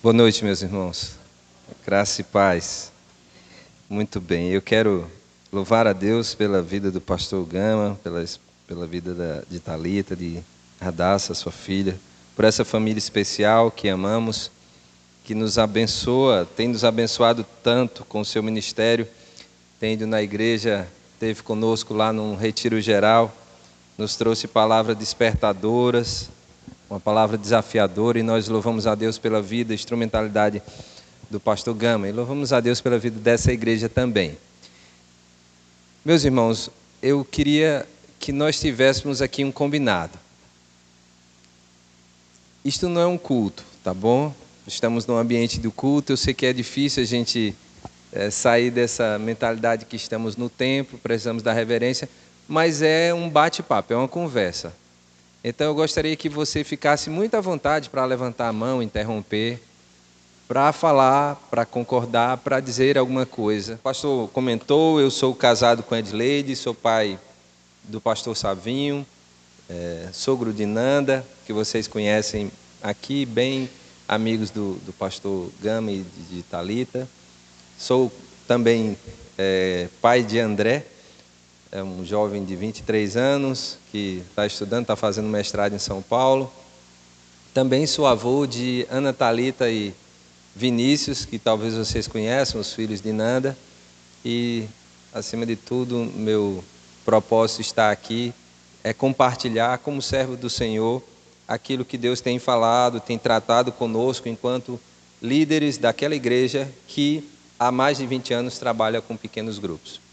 Boa noite, meus irmãos. Graça e paz. Muito bem, eu quero louvar a Deus pela vida do pastor Gama, pela vida de Thalita, de Radassa, sua filha, por essa família especial que amamos, que nos abençoa, tem nos abençoado tanto com o seu ministério, tem ido na igreja, esteve conosco lá num retiro geral, nos trouxe palavras despertadoras, uma palavra desafiadora, e nós louvamos a Deus pela vida, instrumentalidade do pastor Gama, e louvamos a Deus pela vida dessa igreja também. Meus irmãos, eu queria que nós tivéssemos aqui um combinado. Isto não é um culto, tá bom? Estamos no ambiente do culto, eu sei que é difícil a gente sair dessa mentalidade que estamos no templo, precisamos da reverência, mas é um bate-papo, é uma conversa. Então eu gostaria que você ficasse muito à vontade para levantar a mão, interromper, para falar, para concordar, para dizer alguma coisa. O pastor comentou, eu sou casado com Edleide, sou pai do pastor Savinho, sogro de Nanda, que vocês conhecem aqui, bem amigos do pastor Gama e de Thalita. Sou também pai de André, é um jovem de 23 anos, que está estudando, está fazendo mestrado em São Paulo. Também sou avô de Ana Thalita e Vinícius, que talvez vocês conheçam, os filhos de Nanda. E, acima de tudo, meu propósito estar aqui é compartilhar, como servo do Senhor, aquilo que Deus tem falado, tem tratado conosco, enquanto líderes daquela igreja que há mais de 20 anos trabalha com pequenos grupos.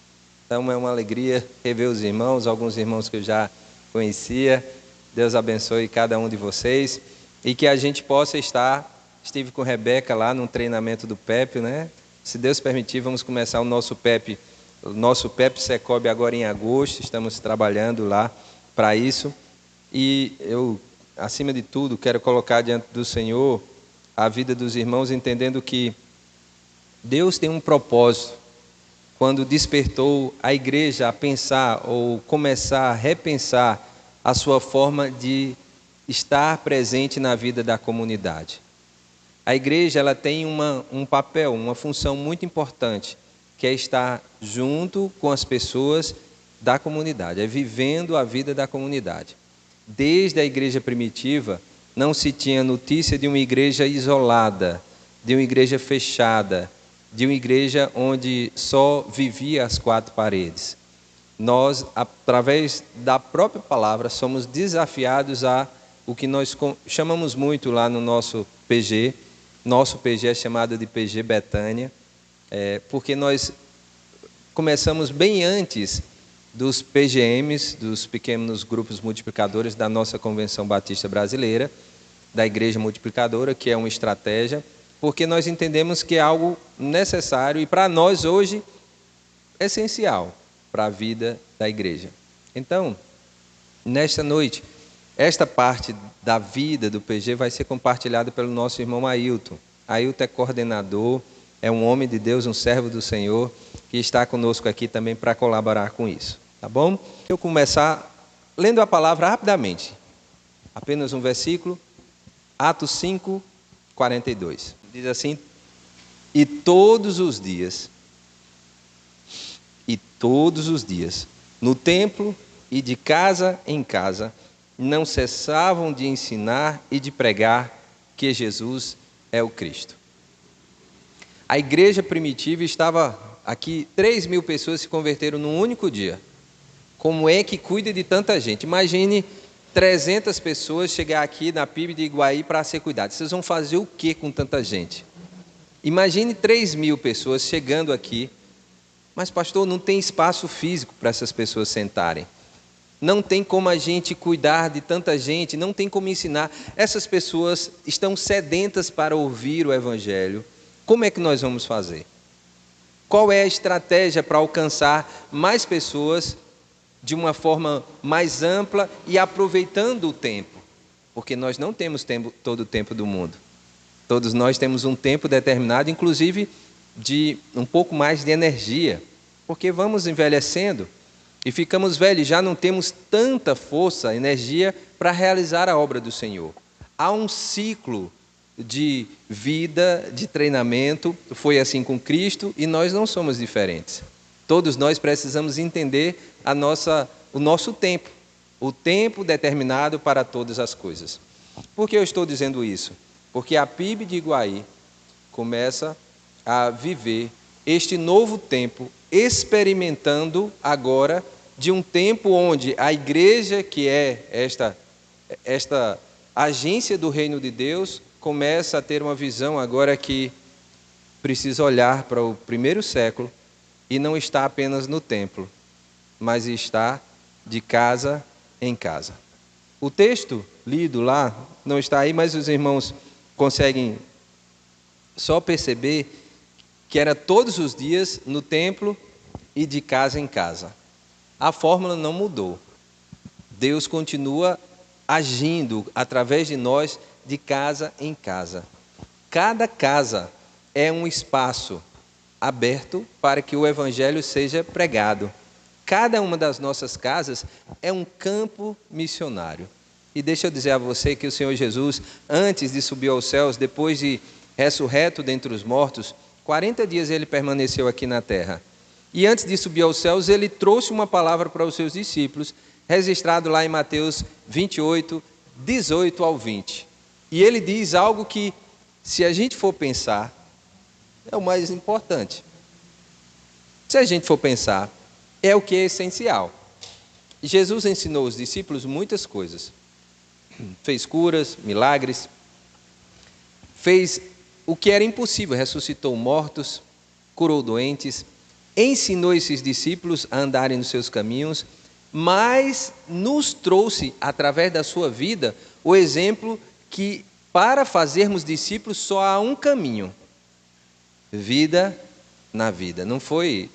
Então é uma alegria rever os irmãos, alguns irmãos que eu já conhecia. Deus abençoe cada um de vocês e que a gente possa estive com Rebeca lá no treinamento do PEP, né? Se Deus permitir, vamos começar o nosso PEP Secob agora em agosto, estamos trabalhando lá para isso. E eu, acima de tudo, quero colocar diante do Senhor a vida dos irmãos, entendendo que Deus tem um propósito quando despertou a igreja a pensar ou começar a repensar a sua forma de estar presente na vida da comunidade. A igreja ela tem um papel, uma função muito importante, que é estar junto com as pessoas da comunidade, é vivendo a vida da comunidade. Desde a igreja primitiva, não se tinha notícia de uma igreja isolada, de uma igreja fechada, de uma igreja onde só vivia as quatro paredes. Nós, através da própria palavra, somos desafiados a o que nós chamamos muito lá no nosso PG. Nosso PG é chamado de PG Betânia, porque nós começamos bem antes dos PGMs, dos pequenos grupos multiplicadores da nossa Convenção Batista Brasileira, da Igreja Multiplicadora, que é uma estratégia, porque nós entendemos que é algo necessário e para nós hoje essencial para a vida da igreja. Então, nesta noite, esta parte da vida do PG vai ser compartilhada pelo nosso irmão Ailton. Ailton é coordenador, é um homem de Deus, um servo do Senhor, que está conosco aqui também para colaborar com isso. Tá bom? Eu começar lendo a palavra rapidamente. Apenas um versículo, Atos 5, 42. Diz assim: e todos os dias, no templo e de casa em casa, não cessavam de ensinar e de pregar que Jesus é o Cristo. A igreja primitiva estava aqui, 3.000 pessoas se converteram num único dia. Como é que cuida de tanta gente? Imagine 300 pessoas chegar aqui na PIB de Iguaí para ser cuidadas. Vocês vão fazer o que com tanta gente? Imagine 3.000 pessoas chegando aqui, mas pastor, não tem espaço físico para essas pessoas sentarem. Não tem como a gente cuidar de tanta gente, não tem como ensinar. Essas pessoas estão sedentas para ouvir o Evangelho. Como é que nós vamos fazer? Qual é a estratégia para alcançar mais pessoas de uma forma mais ampla e aproveitando o tempo? Porque nós não temos todo o tempo do mundo. Todos nós temos um tempo determinado, inclusive de um pouco mais de energia, porque vamos envelhecendo e ficamos velhos, já não temos tanta força, energia para realizar a obra do Senhor. Há um ciclo de vida, de treinamento. Foi assim com Cristo e nós não somos diferentes. Todos nós precisamos entender o nosso tempo, o tempo determinado para todas as coisas. Por que eu estou dizendo isso? Porque a PIB de Iguaí começa a viver este novo tempo, experimentando agora de um tempo onde a igreja, que é esta agência do reino de Deus, começa a ter uma visão agora que precisa olhar para o primeiro século e não está apenas no templo, mas está de casa em casa. O texto lido lá não está aí, mas os irmãos conseguem só perceber que era todos os dias no templo e de casa em casa. A fórmula não mudou. Deus continua agindo através de nós de casa em casa. Cada casa é um espaço aberto para que o evangelho seja pregado. Cada uma das nossas casas é um campo missionário. E deixa eu dizer a você que o Senhor Jesus, antes de subir aos céus, depois de ressurreto dentre os mortos, 40 dias ele permaneceu aqui na terra. E antes de subir aos céus, ele trouxe uma palavra para os seus discípulos, registrado lá em Mateus 28, 18 ao 20. E ele diz algo que, se a gente for pensar, é o mais importante. Se a gente for pensar, é o que é essencial. Jesus ensinou os discípulos muitas coisas. Fez curas, milagres, fez o que era impossível, ressuscitou mortos, curou doentes, ensinou esses discípulos a andarem nos seus caminhos, mas nos trouxe, através da sua vida, o exemplo que, para fazermos discípulos, só há um caminho: vida na vida. Não foi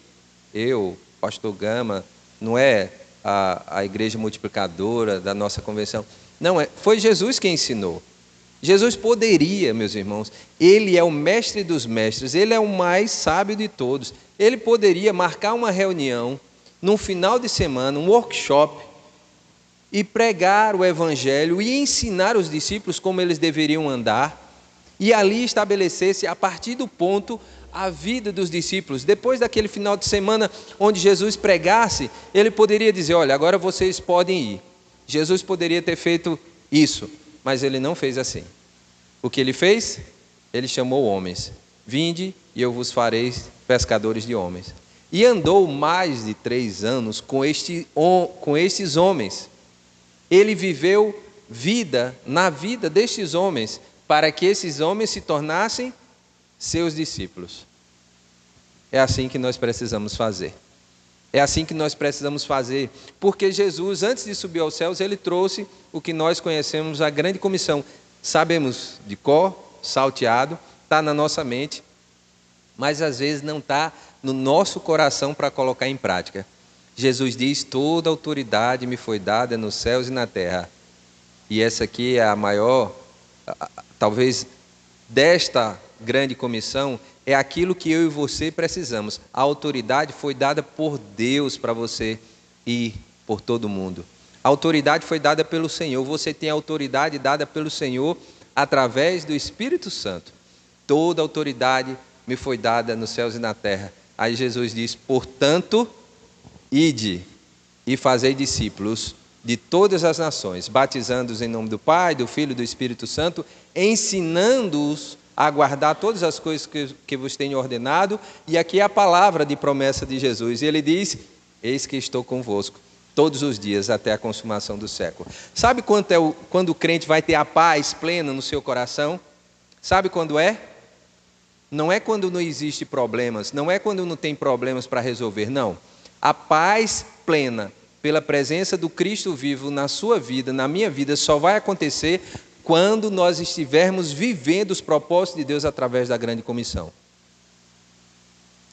eu, pastor Gama, não é a igreja multiplicadora da nossa convenção. Não, foi Jesus quem ensinou. Jesus poderia, meus irmãos, ele é o mestre dos mestres, ele é o mais sábio de todos. Ele poderia marcar uma reunião, num final de semana, um workshop, e pregar o evangelho e ensinar os discípulos como eles deveriam andar, e ali estabelecer-se, a partir do ponto, a vida dos discípulos. Depois daquele final de semana onde Jesus pregasse, ele poderia dizer: olha, agora vocês podem ir. Jesus poderia ter feito isso, mas ele não fez assim. O que ele fez? Ele chamou homens: vinde e eu vos farei pescadores de homens. E andou mais de 3 anos com estes homens. Ele viveu vida na vida destes homens, para que esses homens se tornassem seus discípulos. É assim que nós precisamos fazer. É assim que nós precisamos fazer, porque Jesus, antes de subir aos céus, ele trouxe o que nós conhecemos, a grande comissão. Sabemos de cor, salteado, está na nossa mente, mas às vezes não está no nosso coração para colocar em prática. Jesus diz: toda autoridade me foi dada nos céus e na terra. E essa aqui é a maior, talvez, desta grande comissão, é aquilo que eu e você precisamos. A autoridade foi dada por Deus para você ir por todo mundo. A autoridade foi dada pelo Senhor. Você tem a autoridade dada pelo Senhor através do Espírito Santo. Toda autoridade me foi dada nos céus e na terra. Aí Jesus diz: portanto, ide e fazei discípulos de todas as nações, batizando-os em nome do Pai, do Filho e do Espírito Santo, ensinando-os a guardar todas as coisas que vos tenho ordenado. E aqui é a palavra de promessa de Jesus. E ele diz: eis que estou convosco todos os dias até a consumação do século. Sabe quando o crente vai ter a paz plena no seu coração? Sabe quando é? Não é quando não existe problemas, não é quando não tem problemas para resolver, não. A paz plena pela presença do Cristo vivo na sua vida, na minha vida, só vai acontecer quando nós estivermos vivendo os propósitos de Deus através da grande comissão.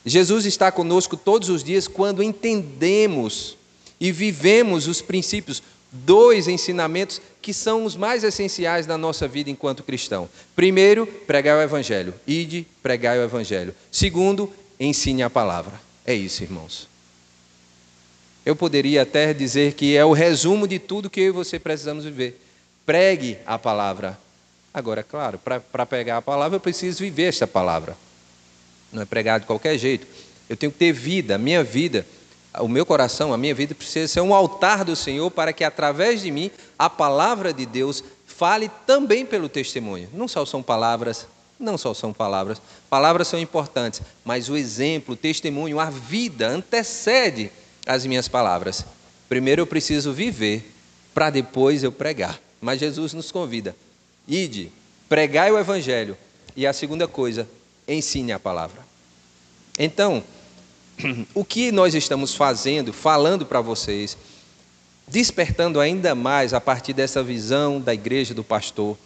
Jesus está conosco todos os dias quando entendemos e vivemos os princípios, 2 ensinamentos que são os mais essenciais da nossa vida enquanto cristão. Primeiro, pregar o evangelho. Ide, pregai o evangelho. Segundo, ensine a palavra. É isso, irmãos. Eu poderia até dizer que é o resumo de tudo que eu e você precisamos viver. Pregue a palavra. Agora, claro, para pregar a palavra, eu preciso viver esta palavra. Não é pregar de qualquer jeito. Eu tenho que ter vida, a minha vida, o meu coração, a minha vida precisa ser um altar do Senhor para que através de mim a palavra de Deus fale também pelo testemunho. Não só são palavras, palavras são importantes, mas o exemplo, o testemunho, a vida antecede as minhas palavras. Primeiro eu preciso viver para depois eu pregar. Mas Jesus nos convida: ide, pregai o evangelho. E a segunda coisa, ensine a palavra. Então, o que nós estamos fazendo, falando para vocês, despertando ainda mais a partir dessa visão da igreja do pastor,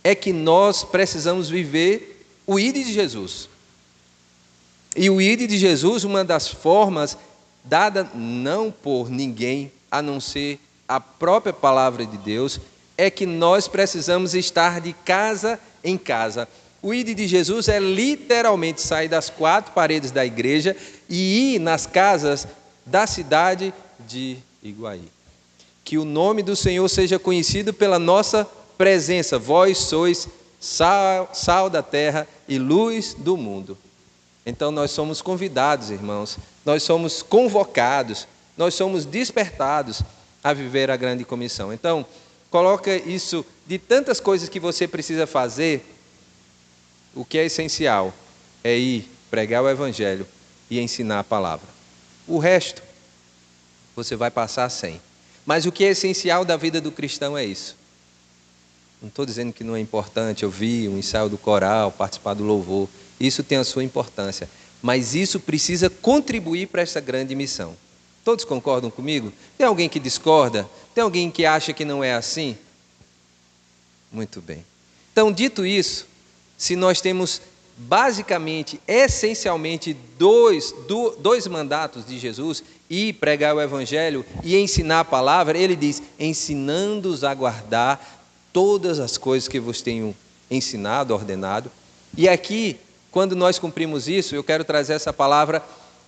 é que nós precisamos viver o ide de Jesus. E o ide de Jesus, uma das formas dada não por ninguém, a não ser a própria palavra de Deus, é que nós precisamos estar de casa em casa. O ide de Jesus é literalmente sair das quatro paredes da igreja e ir nas casas da cidade de Iguaí. Que o nome do Senhor seja conhecido pela nossa presença. Vós sois sal da terra e luz do mundo. Então nós somos convidados, irmãos, nós somos convocados, nós somos despertados a viver a grande comissão. Então, coloca isso, de tantas coisas que você precisa fazer, o que é essencial é ir pregar o evangelho e ensinar a palavra. O resto, você vai passar sem. Mas o que é essencial da vida do cristão é isso. Não estou dizendo que não é importante ouvir um ensaio do coral, participar do louvor. Isso tem a sua importância. Mas isso precisa contribuir para essa grande missão. Todos concordam comigo? Tem alguém que discorda? Tem alguém que acha que não é assim? Muito bem. Então, dito isso, se nós temos basicamente, essencialmente, dois mandatos de Jesus, ir pregar o evangelho e ensinar a palavra, ele diz: ensinando-os a guardar todas as coisas que vos tenho ensinado, ordenado. E aqui, quando nós cumprimos isso, eu quero trazer essa palavra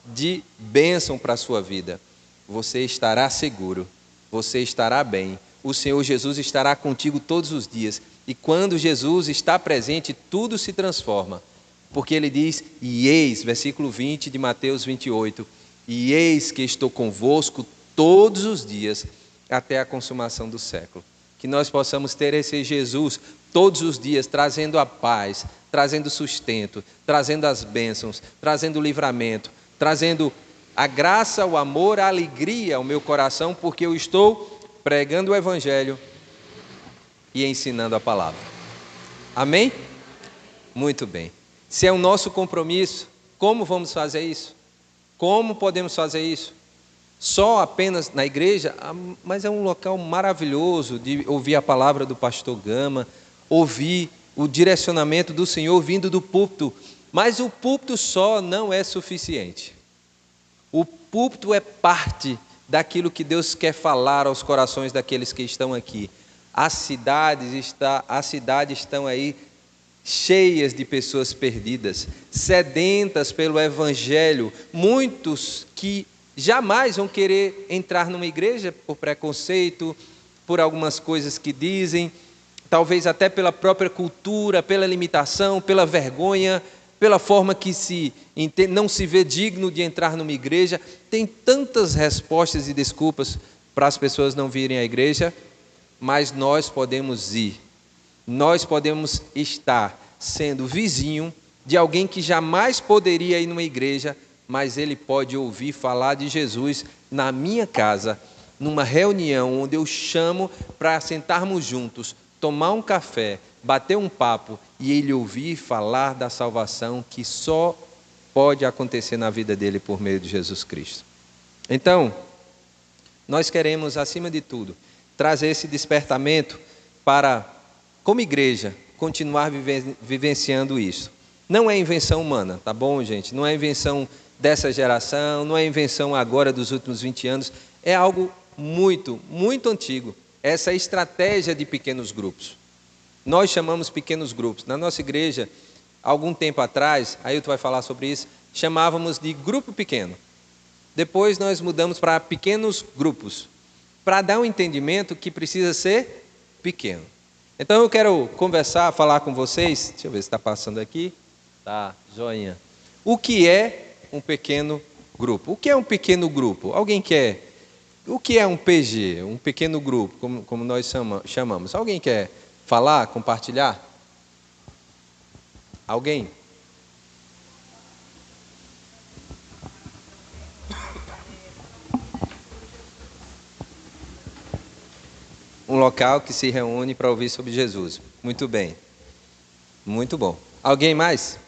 de bênção para a sua vida. Você estará seguro, você estará bem, o Senhor Jesus estará contigo todos os dias. E quando Jesus está presente, tudo se transforma. Porque ele diz: e eis, versículo 20 de Mateus 28, e eis que estou convosco todos os dias, até a consumação do século. Que nós possamos ter esse Jesus todos os dias, trazendo a paz, trazendo sustento, trazendo as bênçãos, trazendo o livramento, trazendo a graça, o amor, a alegria ao meu coração, porque eu estou pregando o evangelho e ensinando a palavra. Amém? Muito bem. Se é o nosso compromisso, como vamos fazer isso? Como podemos fazer isso? Só apenas na igreja? Mas é um local maravilhoso de ouvir a palavra do pastor Gama, ouvir o direcionamento do Senhor vindo do púlpito. Mas o púlpito só não é suficiente. O púlpito é parte daquilo que Deus quer falar aos corações daqueles que estão aqui. As cidades estão aí cheias de pessoas perdidas, sedentas pelo evangelho, muitos que jamais vão querer entrar numa igreja por preconceito, por algumas coisas que dizem, talvez até pela própria cultura, pela limitação, pela vergonha, pela forma que não se vê digno de entrar numa igreja. Tem tantas respostas e desculpas para as pessoas não virem à igreja, mas nós podemos ir. Nós podemos estar sendo vizinho de alguém que jamais poderia ir numa igreja, mas ele pode ouvir falar de Jesus na minha casa, numa reunião onde eu chamo para sentarmos juntos, tomar um café, bater um papo e ele ouvir falar da salvação que só pode acontecer na vida dele por meio de Jesus Cristo. Então, nós queremos, acima de tudo, trazer esse despertamento para, como igreja, continuar vivenciando isso. Não é invenção humana, tá bom, gente? Não é invenção dessa geração, não é invenção agora dos últimos 20 anos, é algo muito, muito antigo. Essa estratégia de pequenos grupos. Nós chamamos pequenos grupos. Na nossa igreja, algum tempo atrás, aí tu vai falar sobre isso, chamávamos de grupo pequeno. Depois nós mudamos para pequenos grupos, para dar um entendimento que precisa ser pequeno. Então eu quero conversar, falar com vocês, deixa eu ver se está passando aqui, tá, joinha. O que é um pequeno grupo? O que é um pequeno grupo? Alguém quer? O que é um PG, um pequeno grupo, como nós chamamos? Alguém quer falar, compartilhar? Alguém? Um local que se reúne para ouvir sobre Jesus. Muito bem. Muito bom. Alguém mais?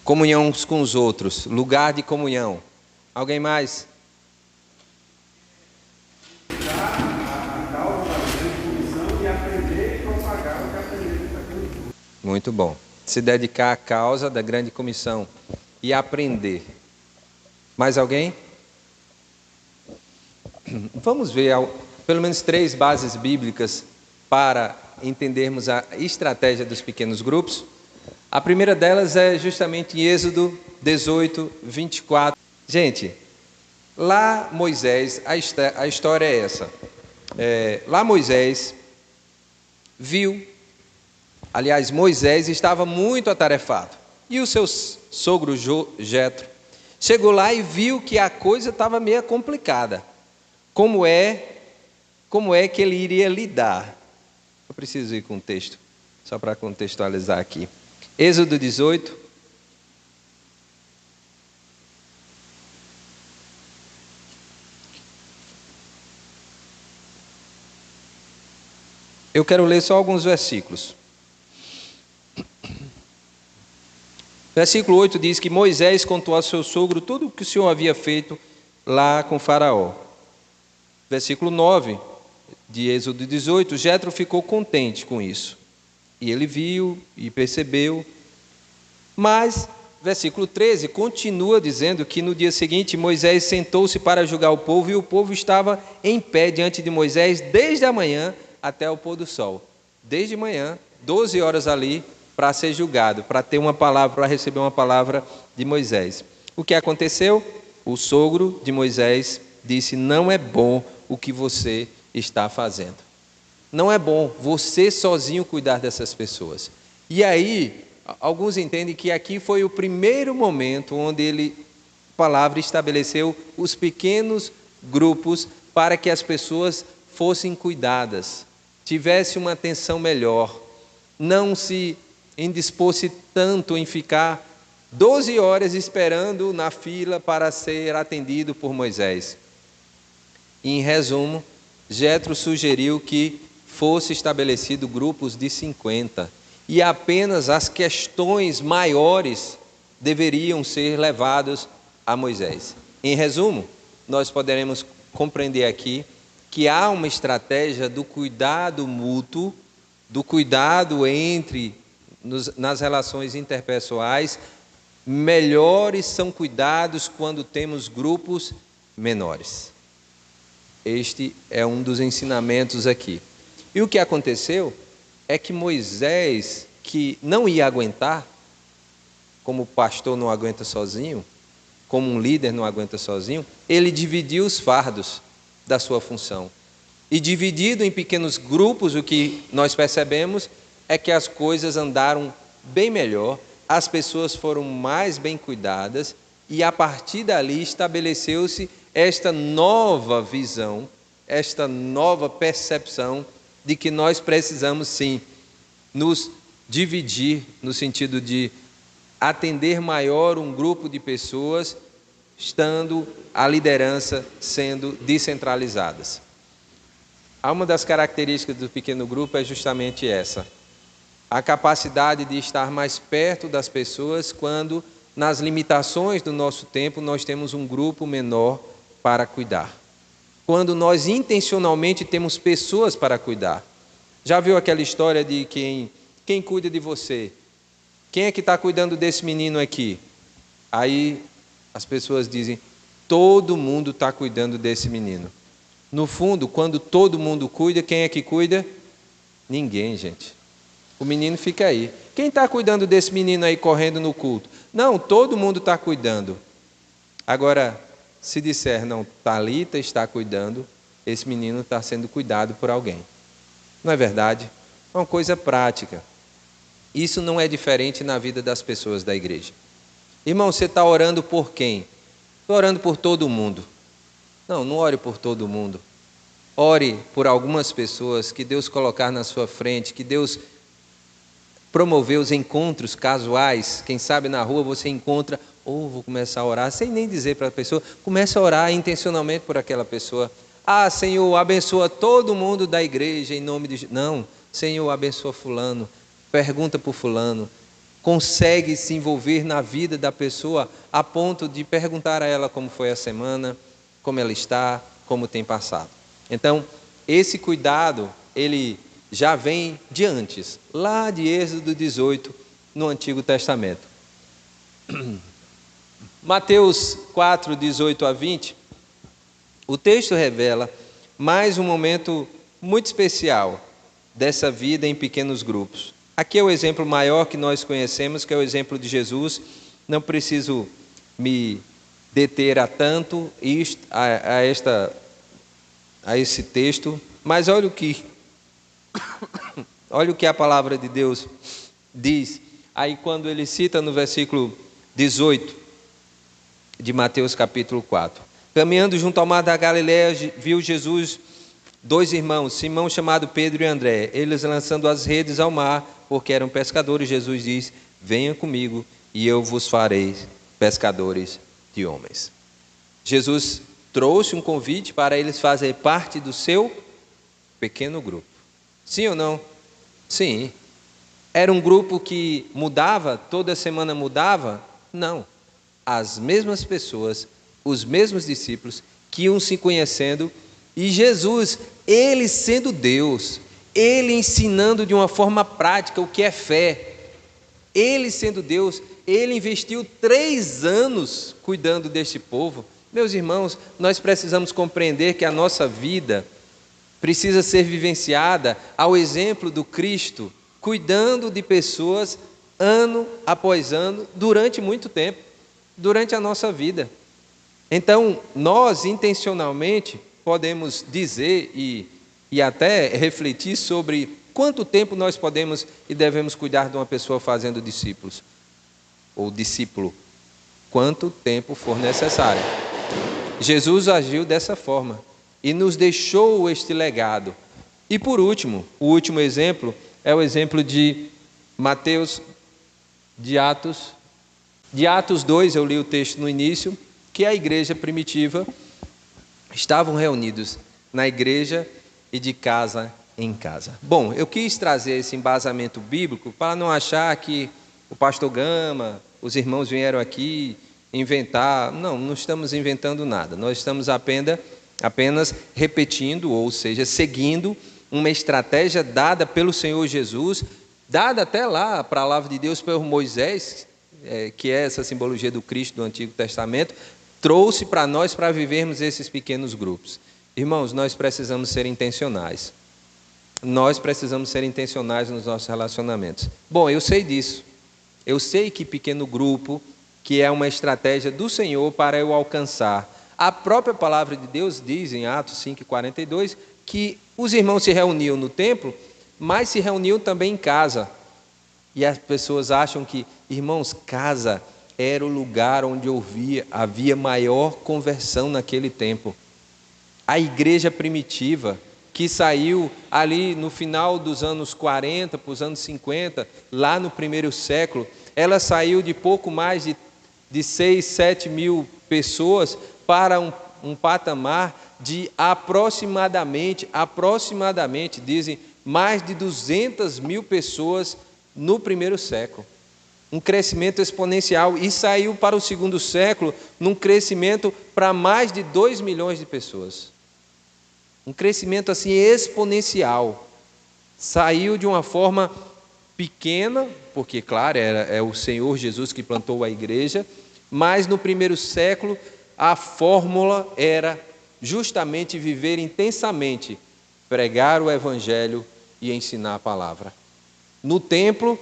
Comunhão uns com os outros. Lugar de comunhão. Alguém mais? Muito bom. Se dedicar à causa da grande comissão e aprender. Mais alguém? Vamos ver pelo menos 3 bases bíblicas para entendermos a estratégia dos pequenos grupos. A primeira delas é justamente em Êxodo 18, 24. Gente, lá Moisés, a história é essa. Lá Moisés viu, aliás, Moisés estava muito atarefado. E o seu sogro Jetro chegou lá e viu que a coisa estava meio complicada. Como é que ele iria lidar? Eu preciso ir com o texto, só para contextualizar aqui. Êxodo 18. Eu quero ler só alguns versículos. Versículo 8 diz que Moisés contou ao seu sogro tudo o que o Senhor havia feito lá com Faraó. Versículo 9 de Êxodo 18, Jetro ficou contente com isso. E ele viu e percebeu. Mas, versículo 13, continua dizendo que no dia seguinte Moisés sentou-se para julgar o povo e o povo estava em pé diante de Moisés desde a manhã até o pôr do sol. Desde manhã, 12 horas ali para ser julgado, para ter uma palavra, para receber uma palavra de Moisés. O que aconteceu? O sogro de Moisés disse: não é bom o que você está fazendo. Não é bom você sozinho cuidar dessas pessoas. E aí, alguns entendem que aqui foi o primeiro momento onde a palavra estabeleceu os pequenos grupos para que as pessoas fossem cuidadas, tivesse uma atenção melhor, não se indispôsse tanto em ficar 12 horas esperando na fila para ser atendido por Moisés. Em resumo, Jetro sugeriu que fosse estabelecido grupos de 50 e apenas as questões maiores deveriam ser levadas a Moisés. Em resumo, nós poderemos compreender aqui que há uma estratégia do cuidado mútuo, do cuidado nas relações interpessoais. Melhores são cuidados quando temos grupos menores. Este é um dos ensinamentos aqui. E o que aconteceu é que Moisés, que não ia aguentar, como o pastor não aguenta sozinho, como um líder não aguenta sozinho, ele dividiu os fardos da sua função. E dividido em pequenos grupos, o que nós percebemos é que as coisas andaram bem melhor, as pessoas foram mais bem cuidadas, e a partir dali estabeleceu-se esta nova visão, esta nova percepção de que nós precisamos sim nos dividir no sentido de atender maior um grupo de pessoas, estando a liderança sendo descentralizadas. Uma das características do pequeno grupo é justamente essa: a capacidade de estar mais perto das pessoas quando, nas limitações do nosso tempo, nós temos um grupo menor para cuidar. Quando nós intencionalmente temos pessoas para cuidar. Já viu aquela história de quem cuida de você? Quem é que está cuidando desse menino aqui? Aí as pessoas dizem: todo mundo está cuidando desse menino. No fundo, quando todo mundo cuida, quem é que cuida? Ninguém, gente. O menino fica aí. Quem está cuidando desse menino aí correndo no culto? Não, todo mundo está cuidando. Agora, se disser, não, Talita está cuidando, esse menino está sendo cuidado por alguém. Não é verdade? É uma coisa prática. Isso não é diferente na vida das pessoas da igreja. Irmão, você está orando por quem? Estou orando por todo mundo. Não, não ore por todo mundo. Ore por algumas pessoas que Deus colocar na sua frente, que Deus promover os encontros casuais. Quem sabe na rua você encontra, vou começar a orar, sem nem dizer para a pessoa, comece a orar intencionalmente por aquela pessoa. Ah, Senhor, abençoa todo mundo da igreja em nome de... Não, Senhor, abençoa fulano, pergunta por fulano. Consegue se envolver na vida da pessoa a ponto de perguntar a ela como foi a semana, como ela está, como tem passado. Então, esse cuidado, ele já vem de antes, lá de Êxodo 18, no Antigo Testamento. Mateus 4, 18 a 20, o texto revela mais um momento muito especial dessa vida em pequenos grupos. Aqui é o exemplo maior que nós conhecemos, que é o exemplo de Jesus. Não preciso me deter a tanto a esse texto, mas olha o que a palavra de Deus diz. Aí quando ele cita no versículo 18 de Mateus capítulo 4. Caminhando junto ao mar da Galileia, viu Jesus 2 irmãos, Simão chamado Pedro e André, eles lançando as redes ao mar, porque eram pescadores. Jesus diz, venha comigo e eu vos farei pescadores de homens. Jesus trouxe um convite para eles fazerem parte do seu pequeno grupo. Sim ou não? Sim. Era um grupo que mudava, toda semana mudava? Não. As mesmas pessoas, os mesmos discípulos que iam se conhecendo, e Jesus, ele sendo Deus, ele ensinando de uma forma prática o que é fé. Ele sendo Deus, ele investiu 3 anos cuidando deste povo. Meus irmãos, nós precisamos compreender que a nossa vida precisa ser vivenciada ao exemplo do Cristo, cuidando de pessoas ano após ano, durante muito tempo, durante a nossa vida. Então, nós intencionalmente podemos dizer e até refletir sobre quanto tempo nós podemos e devemos cuidar de uma pessoa fazendo discípulos, ou discípulo, quanto tempo for necessário. Jesus agiu dessa forma e nos deixou este legado. E por último, o último exemplo é o exemplo de Mateus, de Atos 2, eu li o texto no início, que a igreja primitiva estavam reunidos na igreja e de casa em casa. Bom, eu quis trazer esse embasamento bíblico para não achar que o pastor Gama, os irmãos vieram aqui inventar. Não estamos inventando nada. Nós estamos apenas repetindo, ou seja, seguindo uma estratégia dada pelo Senhor Jesus, dada até lá para a palavra de Deus por Moisés, que é essa simbologia do Cristo do Antigo Testamento, trouxe para nós para vivermos esses pequenos grupos. Irmãos, nós precisamos ser intencionais. Nós precisamos ser intencionais nos nossos relacionamentos. Bom, eu sei disso. Eu sei que pequeno grupo, que é uma estratégia do Senhor para eu alcançar. A própria palavra de Deus diz em Atos 5:42 que os irmãos se reuniam no templo, mas se reuniam também em casa. E as pessoas acham que, irmãos, casa era o lugar onde havia maior conversão naquele tempo. A igreja primitiva, que saiu ali no final dos anos 40 para os anos 50, lá no primeiro século, ela saiu de pouco mais de 6, 7 mil pessoas para um patamar de aproximadamente, dizem, mais de 200 mil pessoas no primeiro século. Um crescimento exponencial, e saiu para o segundo século num crescimento para mais de 2 milhões de pessoas. Um crescimento assim exponencial. Saiu de uma forma pequena, porque claro, é o Senhor Jesus que plantou a igreja, mas no primeiro século a fórmula era justamente viver intensamente, pregar o evangelho e ensinar a palavra. No templo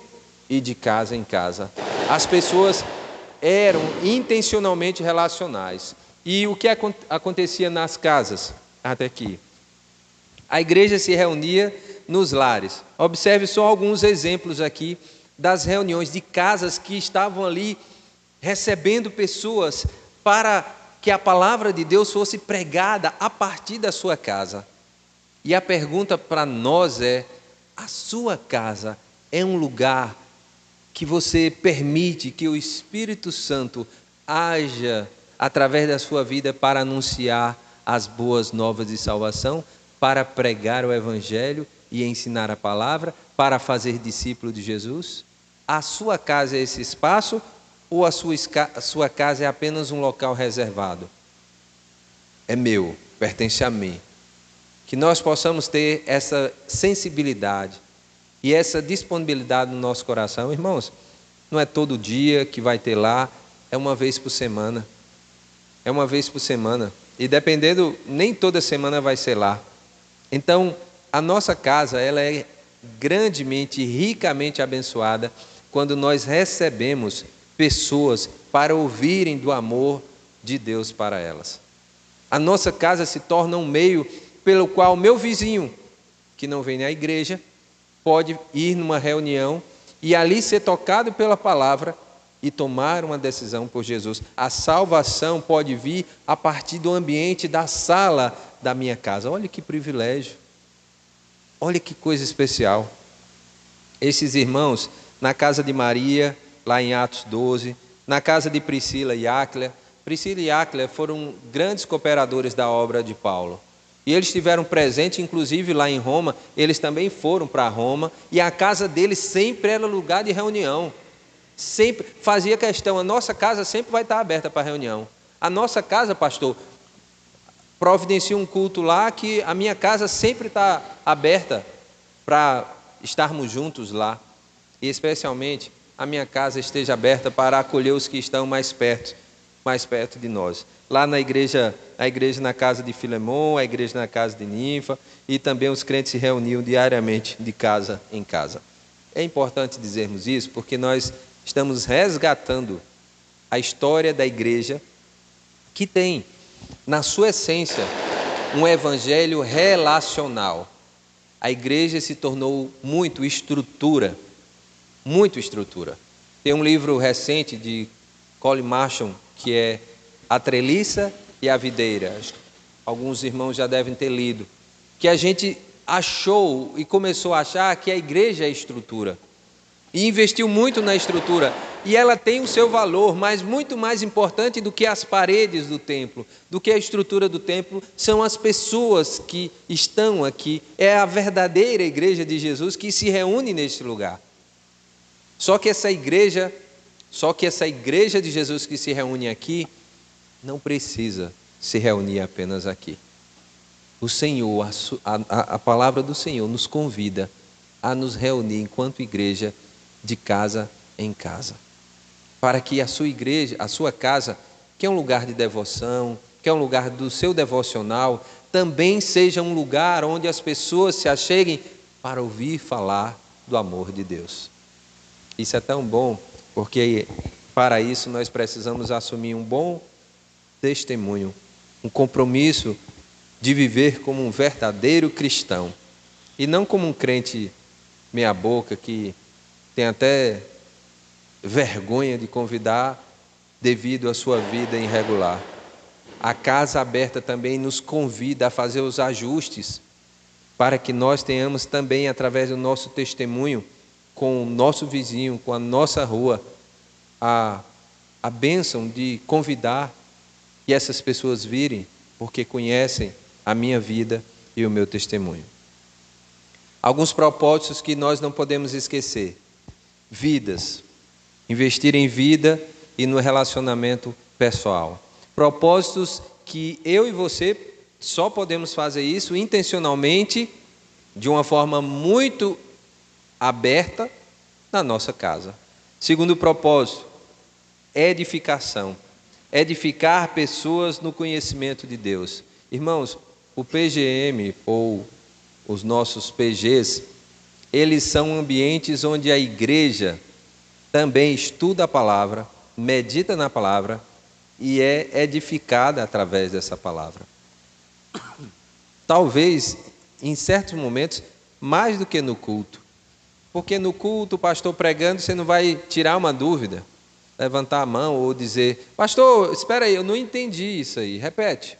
e de casa em casa. As pessoas eram intencionalmente relacionais. E o que acontecia nas casas? Até aqui. A igreja se reunia nos lares. Observe só alguns exemplos aqui das reuniões de casas que estavam ali recebendo pessoas para que a palavra de Deus fosse pregada a partir da sua casa. E a pergunta para nós é: a sua casa é um lugar que você permite que o Espírito Santo haja através da sua vida para anunciar as boas novas de salvação, para pregar o Evangelho e ensinar a palavra, para fazer discípulo de Jesus? A sua casa é esse espaço ou a sua casa é apenas um local reservado? É meu, pertence a mim. Que nós possamos ter essa sensibilidade e essa disponibilidade no nosso coração. Irmãos, não é todo dia que vai ter lá, é uma vez por semana. É uma vez por semana. E dependendo, nem toda semana vai ser lá. Então, a nossa casa, ela é grandemente, ricamente abençoada quando nós recebemos pessoas para ouvirem do amor de Deus para elas. A nossa casa se torna um meio pelo qual o meu vizinho, que não vem na igreja, pode ir numa reunião e ali ser tocado pela palavra e tomar uma decisão por Jesus. A salvação pode vir a partir do ambiente da sala da minha casa. Olha que privilégio. Olha que coisa especial. Esses irmãos, na casa de Maria, lá em Atos 12, na casa de Priscila e Áquila. Priscila e Áquila foram grandes cooperadores da obra de Paulo. E eles estiveram presentes, inclusive lá em Roma, eles também foram para Roma, e a casa deles sempre era lugar de reunião. Sempre fazia questão, a nossa casa sempre vai estar aberta para reunião. A nossa casa, pastor, providencia um culto lá que a minha casa sempre está aberta para estarmos juntos lá. E especialmente a minha casa esteja aberta para acolher os que estão mais perto de nós. Lá na igreja, a igreja na casa de Filemon, a igreja na casa de Ninfa, e também os crentes se reuniam diariamente de casa em casa. É importante dizermos isso porque nós estamos resgatando a história da igreja que tem, na sua essência, um evangelho relacional. A igreja se tornou muito estrutura. Tem um livro recente de Colin Marshall, que é A Treliça e a Videira. Alguns irmãos já devem ter lido. Que a gente achou e começou a achar que a igreja é estrutura. E investiu muito na estrutura. E ela tem o seu valor, mas muito mais importante do que as paredes do templo, do que a estrutura do templo, são as pessoas que estão aqui. É a verdadeira igreja de Jesus que se reúne neste lugar. Só que essa igreja de Jesus que se reúne aqui, não precisa se reunir apenas aqui. O Senhor, a palavra do Senhor nos convida a nos reunir enquanto igreja de casa em casa. Para que a sua igreja, a sua casa, que é um lugar de devoção, que é um lugar do seu devocional, também seja um lugar onde as pessoas se acheguem para ouvir falar do amor de Deus. Isso é tão bom, porque para isso nós precisamos assumir um bom testemunho, um compromisso de viver como um verdadeiro cristão, e não como um crente meia boca que tem até vergonha de convidar devido à sua vida irregular. A casa aberta também nos convida a fazer os ajustes para que nós tenhamos também, através do nosso testemunho, com o nosso vizinho, com a nossa rua, a bênção de convidar e essas pessoas virem, porque conhecem a minha vida e o meu testemunho. Alguns propósitos que nós não podemos esquecer. Vidas. Investir em vida e no relacionamento pessoal. Propósitos que eu e você só podemos fazer isso intencionalmente, de uma forma muito aberta, na nossa casa. Segundo propósito, edificação. Edificar pessoas no conhecimento de Deus. Irmãos, o PGM ou os nossos PGs, eles são ambientes onde a igreja também estuda a palavra, medita na palavra e é edificada através dessa palavra. Talvez, em certos momentos, mais do que no culto. Porque no culto, o pastor pregando, você não vai tirar uma dúvida, levantar a mão ou dizer: pastor, espera aí, eu não entendi isso aí, repete.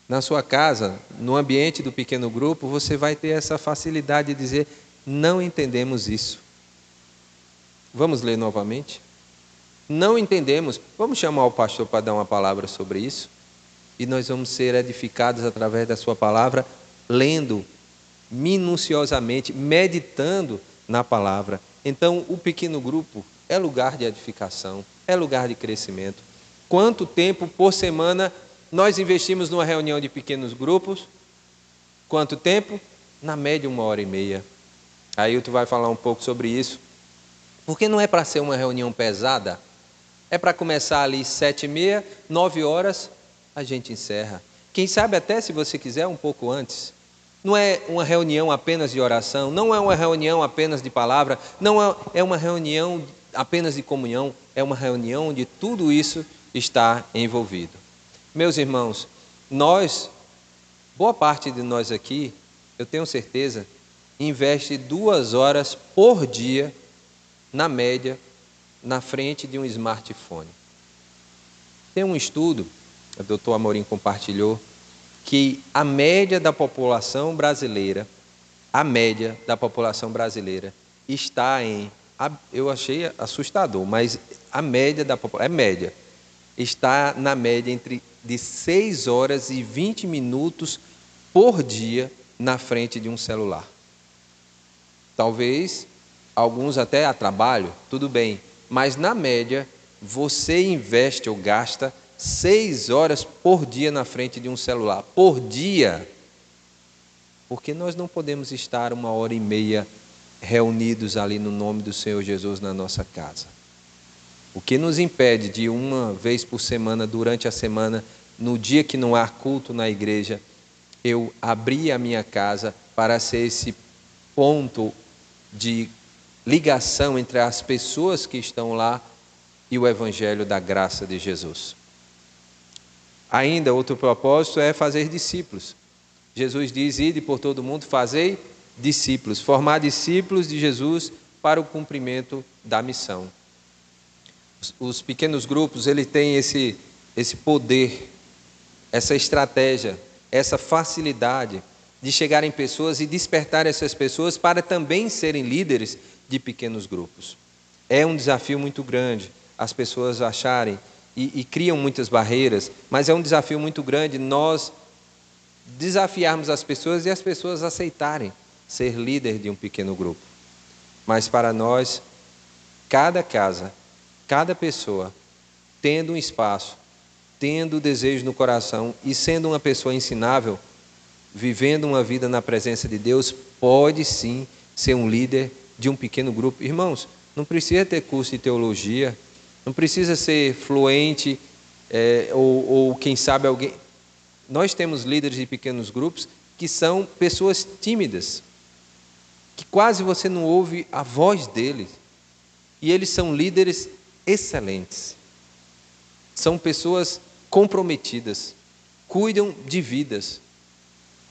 Na sua casa, no ambiente do pequeno grupo, você vai ter essa facilidade de dizer: não entendemos isso. Vamos ler novamente? Não entendemos. Vamos chamar o pastor para dar uma palavra sobre isso? E nós vamos ser edificados através da sua palavra, lendo minuciosamente, meditando na palavra. Então, o pequeno grupo é lugar de edificação, é lugar de crescimento. Quanto tempo por semana nós investimos numa reunião de pequenos grupos? Quanto tempo? Na média, 1h30. Aí tu vai falar um pouco sobre isso. Porque não é para ser uma reunião pesada. É para começar ali 7h30, 9h, a gente encerra. Quem sabe até, se você quiser, um pouco antes. Não é uma reunião apenas de oração, não é uma reunião apenas de palavra, não é uma reunião apenas de comunhão, é uma reunião onde tudo isso está envolvido. Meus irmãos, boa parte de nós aqui, eu tenho certeza, investe 2 horas por dia, na média, na frente de um smartphone. Tem um estudo, o doutor Amorim compartilhou, que a média da população brasileira está em, eu achei assustador, mas a média da população, está na média de 6 horas e 20 minutos por dia na frente de um celular. Talvez alguns até a trabalho, tudo bem, mas na média você investe ou gasta 6 horas por dia na frente de um celular, por dia. Porque nós não podemos estar 1h30 reunidos ali no nome do Senhor Jesus na nossa casa. O que nos impede de uma vez por semana, durante a semana, no dia que não há culto na igreja, eu abrir a minha casa para ser esse ponto de ligação entre as pessoas que estão lá e o Evangelho da graça de Jesus. Ainda outro propósito é fazer discípulos. Jesus diz: ide por todo mundo, fazei discípulos, formar discípulos de Jesus para o cumprimento da missão. Os pequenos grupos, ele tem esse poder, essa estratégia, essa facilidade de chegar em pessoas e despertar essas pessoas para também serem líderes de pequenos grupos. É um desafio muito grande as pessoas acharem e criam muitas barreiras, mas é um desafio muito grande nós desafiarmos as pessoas e as pessoas aceitarem ser líder de um pequeno grupo. Mas para nós, cada casa, cada pessoa, tendo um espaço, tendo desejo no coração e sendo uma pessoa ensinável, vivendo uma vida na presença de Deus, pode sim ser um líder de um pequeno grupo. Irmãos, não precisa ter curso de teologia, não precisa ser fluente, ou quem sabe alguém. Nós temos líderes de pequenos grupos que são pessoas tímidas, que quase você não ouve a voz deles, e eles são líderes excelentes, são pessoas comprometidas, cuidam de vidas,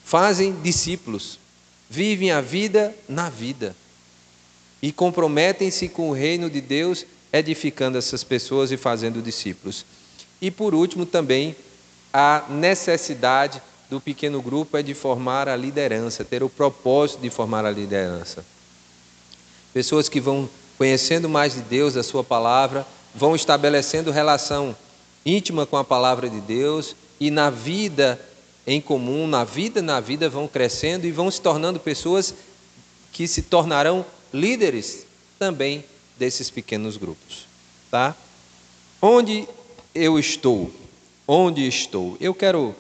fazem discípulos, vivem a vida na vida, e comprometem-se com o reino de Deus, edificando essas pessoas e fazendo discípulos. E por último também, a necessidade do pequeno grupo é de formar a liderança, ter o propósito de formar a liderança. Pessoas que vão conhecendo mais de Deus, a sua palavra, vão estabelecendo relação íntima com a palavra de Deus e na vida em comum, na vida vão crescendo e vão se tornando pessoas que se tornarão líderes também desses pequenos grupos, tá? Onde eu estou? Eu quero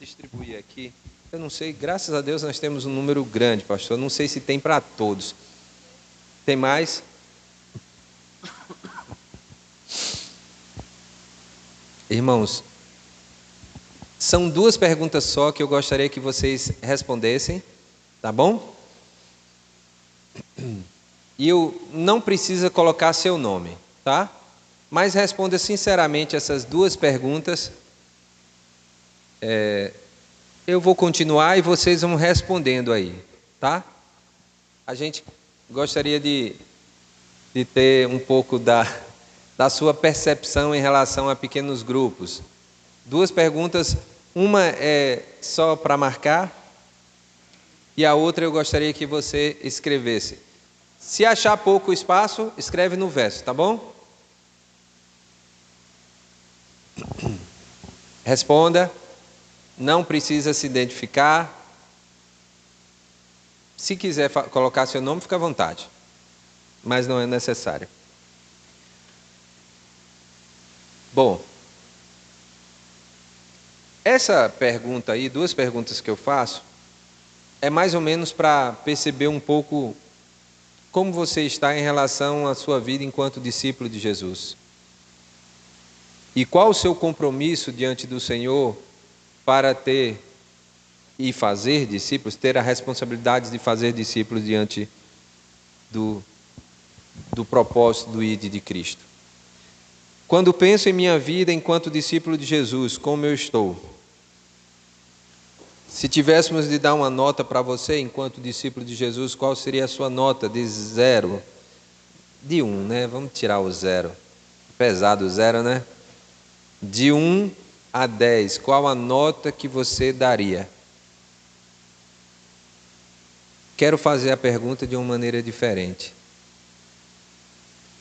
distribuir aqui, eu não sei, graças a Deus nós temos um número grande, pastor, não sei se tem para todos. Tem mais? Irmãos, são 2 perguntas só que eu gostaria que vocês respondessem, tá bom? E não precisa colocar seu nome, tá? Mas responda sinceramente essas duas perguntas. Eu vou continuar e vocês vão respondendo aí, tá? A gente gostaria de ter um pouco da sua percepção em relação a pequenos grupos. Duas perguntas, uma é só para marcar e a outra eu gostaria que você escrevesse. Se achar pouco espaço, escreve no verso, tá bom? Responda, não precisa se identificar. Se quiser colocar seu nome, fica à vontade, mas não é necessário. Bom, essa pergunta aí, duas perguntas que eu faço, é mais ou menos para perceber um pouco como você está em relação à sua vida enquanto discípulo de Jesus. E qual o seu compromisso diante do Senhor para ter e fazer discípulos, ter a responsabilidade de fazer discípulos diante do propósito do ID de Cristo. Quando penso em minha vida enquanto discípulo de Jesus, como eu estou? Se tivéssemos de dar uma nota para você enquanto discípulo de Jesus, qual seria a sua nota? De 0? De 1, né? Vamos tirar o 0. Pesado o 0, né? De 1 a 10, qual a nota que você daria? Quero fazer a pergunta de uma maneira diferente.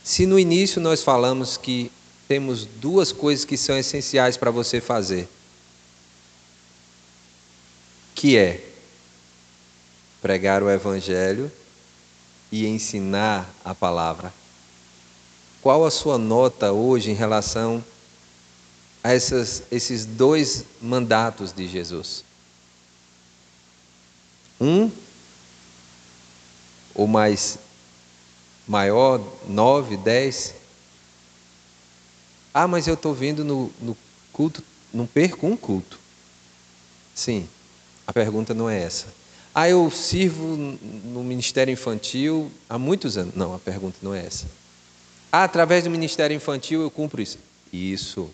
Se no início nós falamos que temos duas coisas que são essenciais para você fazer, que é pregar o Evangelho e ensinar a palavra. Qual a sua nota hoje em relação a esses dois mandatos de Jesus? 1 ou mais maior, 9, 10? Ah, mas eu estou vindo no culto, não perco um culto. Sim, a pergunta não é essa. Ah, eu sirvo no Ministério Infantil há muitos anos. Não, a pergunta não é essa. Ah, através do Ministério Infantil eu cumpro isso. Isso.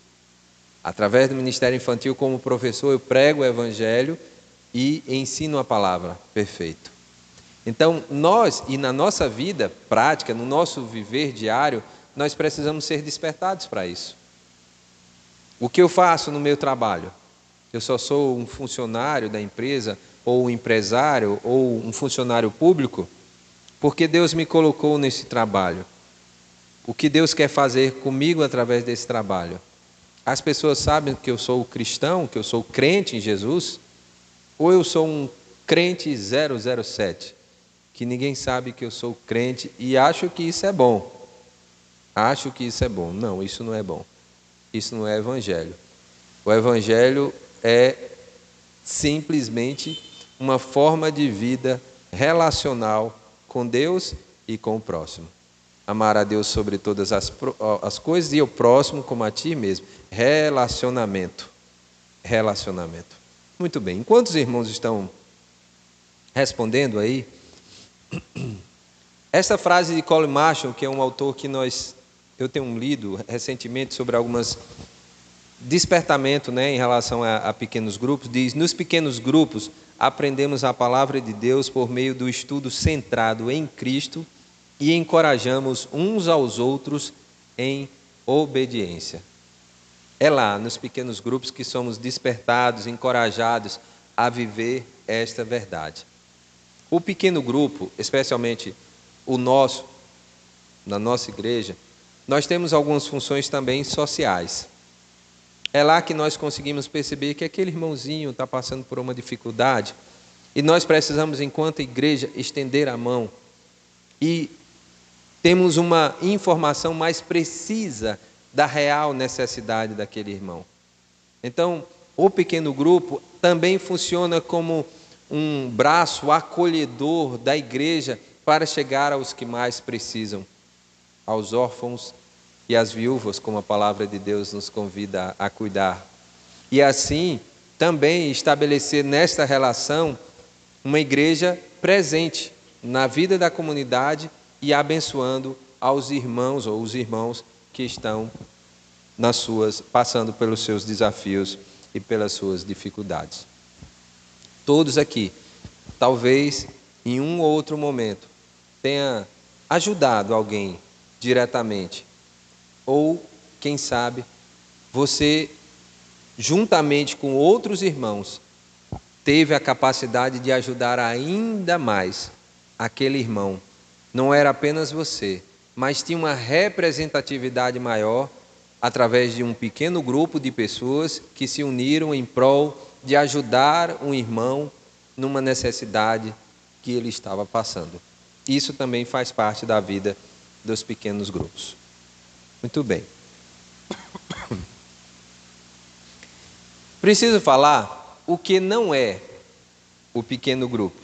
Através do Ministério Infantil, como professor, eu prego o Evangelho e ensino a palavra. Perfeito. Então, nós, e na nossa vida prática, no nosso viver diário, nós precisamos ser despertados para isso. O que eu faço no meu trabalho? Eu só sou um funcionário da empresa, ou um empresário, ou um funcionário público, porque Deus me colocou nesse trabalho. O que Deus quer fazer comigo através desse trabalho? As pessoas sabem que eu sou cristão, que eu sou crente em Jesus, ou eu sou um crente 007, que ninguém sabe que eu sou crente e acho que isso é bom. Acho que isso é bom. Não, isso não é bom. Isso não é evangelho. O evangelho é simplesmente uma forma de vida relacional com Deus e com o próximo. Amar a Deus sobre todas as coisas e o próximo como a ti mesmo. Relacionamento. Relacionamento. Muito bem. Enquanto os irmãos estão respondendo aí, essa frase de Colin Marshall, que é um autor que eu tenho lido recentemente sobre algumas despertamento, né, em relação a pequenos grupos, diz: nos pequenos grupos aprendemos a palavra de Deus por meio do estudo centrado em Cristo e encorajamos uns aos outros em obediência. É lá, nos pequenos grupos, que somos despertados, encorajados a viver esta verdade. O pequeno grupo, especialmente o nosso, na nossa igreja, nós temos algumas funções também sociais. É lá que nós conseguimos perceber que aquele irmãozinho está passando por uma dificuldade e nós precisamos, enquanto igreja, estender a mão e temos uma informação mais precisa da real necessidade daquele irmão. Então, o pequeno grupo também funciona como um braço acolhedor da igreja para chegar aos que mais precisam, aos órfãos e às viúvas, como a palavra de Deus nos convida a cuidar. E assim, também estabelecer nesta relação uma igreja presente na vida da comunidade e abençoando aos irmãos ou os irmãos que estão passando pelos seus desafios e pelas suas dificuldades. Todos aqui, talvez em um ou outro momento, tenha ajudado alguém diretamente. Ou, quem sabe, você, juntamente com outros irmãos, teve a capacidade de ajudar ainda mais aquele irmão. Não era apenas você, mas tinha uma representatividade maior através de um pequeno grupo de pessoas que se uniram em prol de ajudar um irmão numa necessidade que ele estava passando. Isso também faz parte da vida dos pequenos grupos. Muito bem. Preciso falar o que não é o pequeno grupo.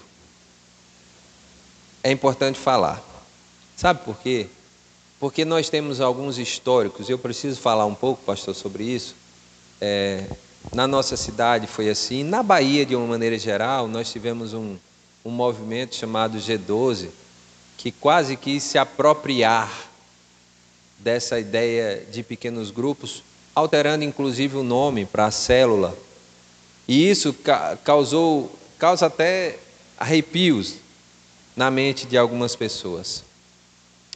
É importante falar. Sabe por quê? Porque nós temos alguns históricos. Eu preciso falar um pouco, pastor, sobre isso. Na nossa cidade foi assim. Na Bahia, de uma maneira geral, nós tivemos um movimento chamado G12, que quase quis se apropriar dessa ideia de pequenos grupos, alterando inclusive o nome para a célula. E isso causa até arrepios na mente de algumas pessoas.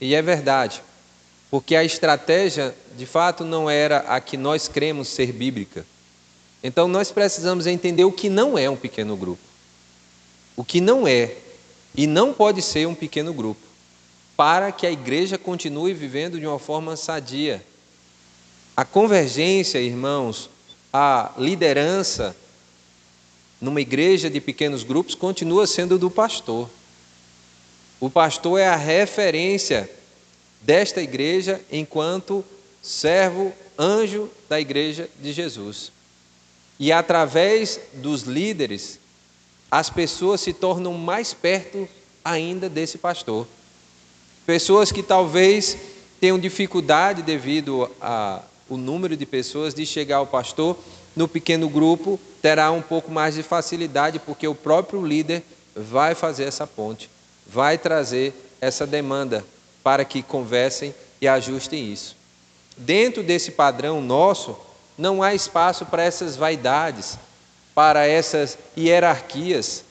E é verdade, porque a estratégia, de fato, não era a que nós cremos ser bíblica. Então, nós precisamos entender o que não é um pequeno grupo. O que não é e não pode ser um pequeno grupo, para que a igreja continue vivendo de uma forma sadia. A convergência, irmãos, a liderança numa igreja de pequenos grupos continua sendo do pastor. O pastor é a referência desta igreja enquanto servo, anjo da igreja de Jesus. E através dos líderes, as pessoas se tornam mais perto ainda desse pastor. Pessoas que talvez tenham dificuldade devido ao número de pessoas de chegar ao pastor, no pequeno grupo terá um pouco mais de facilidade, porque o próprio líder vai fazer essa ponte, vai trazer essa demanda para que conversem e ajustem isso. Dentro desse padrão nosso, não há espaço para essas vaidades, para essas hierarquias.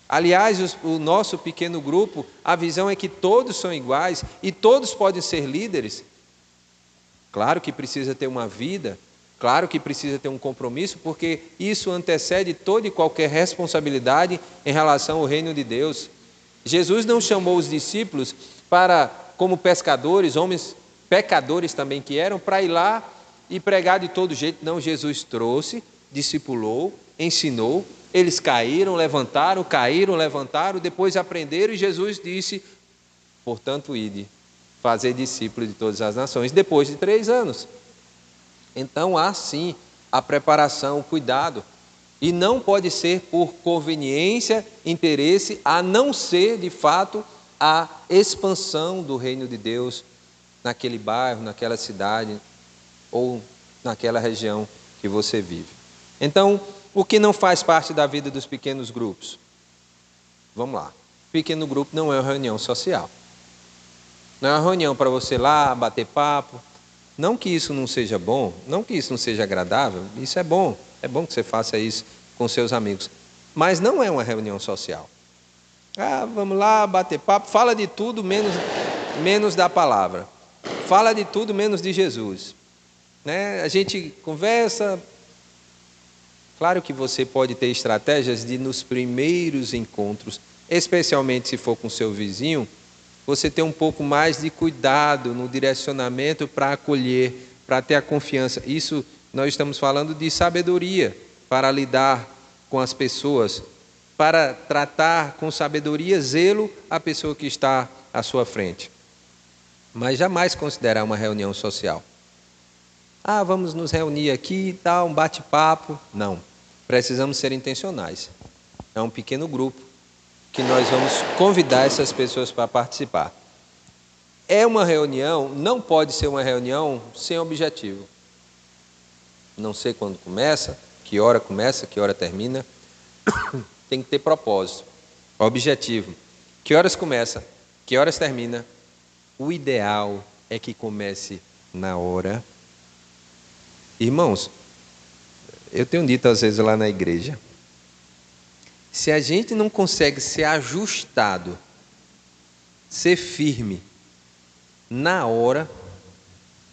Aliás, o nosso pequeno grupo, a visão é que todos são iguais e todos podem ser líderes. Claro que precisa ter uma vida, claro que precisa ter um compromisso, porque isso antecede toda e qualquer responsabilidade em relação ao reino de Deus. Jesus não chamou os discípulos como pescadores, homens pecadores também que eram, para ir lá e pregar de todo jeito. Não, Jesus trouxe, discipulou, ensinou, eles caíram, levantaram, depois aprenderam e Jesus disse, portanto, ide, fazer discípulos de todas as nações, depois de 3 anos. Então, há sim a preparação, o cuidado, e não pode ser por conveniência, interesse, a não ser, de fato, a expansão do reino de Deus naquele bairro, naquela cidade ou naquela região que você vive. Então, o que não faz parte da vida dos pequenos grupos? Vamos lá. Pequeno grupo não é uma reunião social. Não é uma reunião para você ir lá, bater papo. Não que isso não seja bom, não que isso não seja agradável, isso é bom que você faça isso com seus amigos. Mas não é uma reunião social. Vamos lá, bater papo, fala de tudo menos da palavra. Fala de tudo menos de Jesus. A gente conversa. Claro que você pode ter estratégias de, nos primeiros encontros, especialmente se for com seu vizinho, você ter um pouco mais de cuidado no direcionamento para acolher, para ter a confiança. Isso nós estamos falando de sabedoria para lidar com as pessoas, para tratar com sabedoria, zelo a pessoa que está à sua frente. Mas jamais considerar uma reunião social. Vamos nos reunir aqui, um bate-papo. Não, precisamos ser intencionais. É um pequeno grupo que nós vamos convidar essas pessoas para participar. É uma reunião, não pode ser uma reunião sem objetivo. Não sei quando começa, que hora termina. Tem que ter propósito, objetivo. Que horas começa, que horas termina. O ideal é que comece na hora. Irmãos, eu tenho dito às vezes lá na igreja, se a gente não consegue ser ajustado, ser firme, na hora,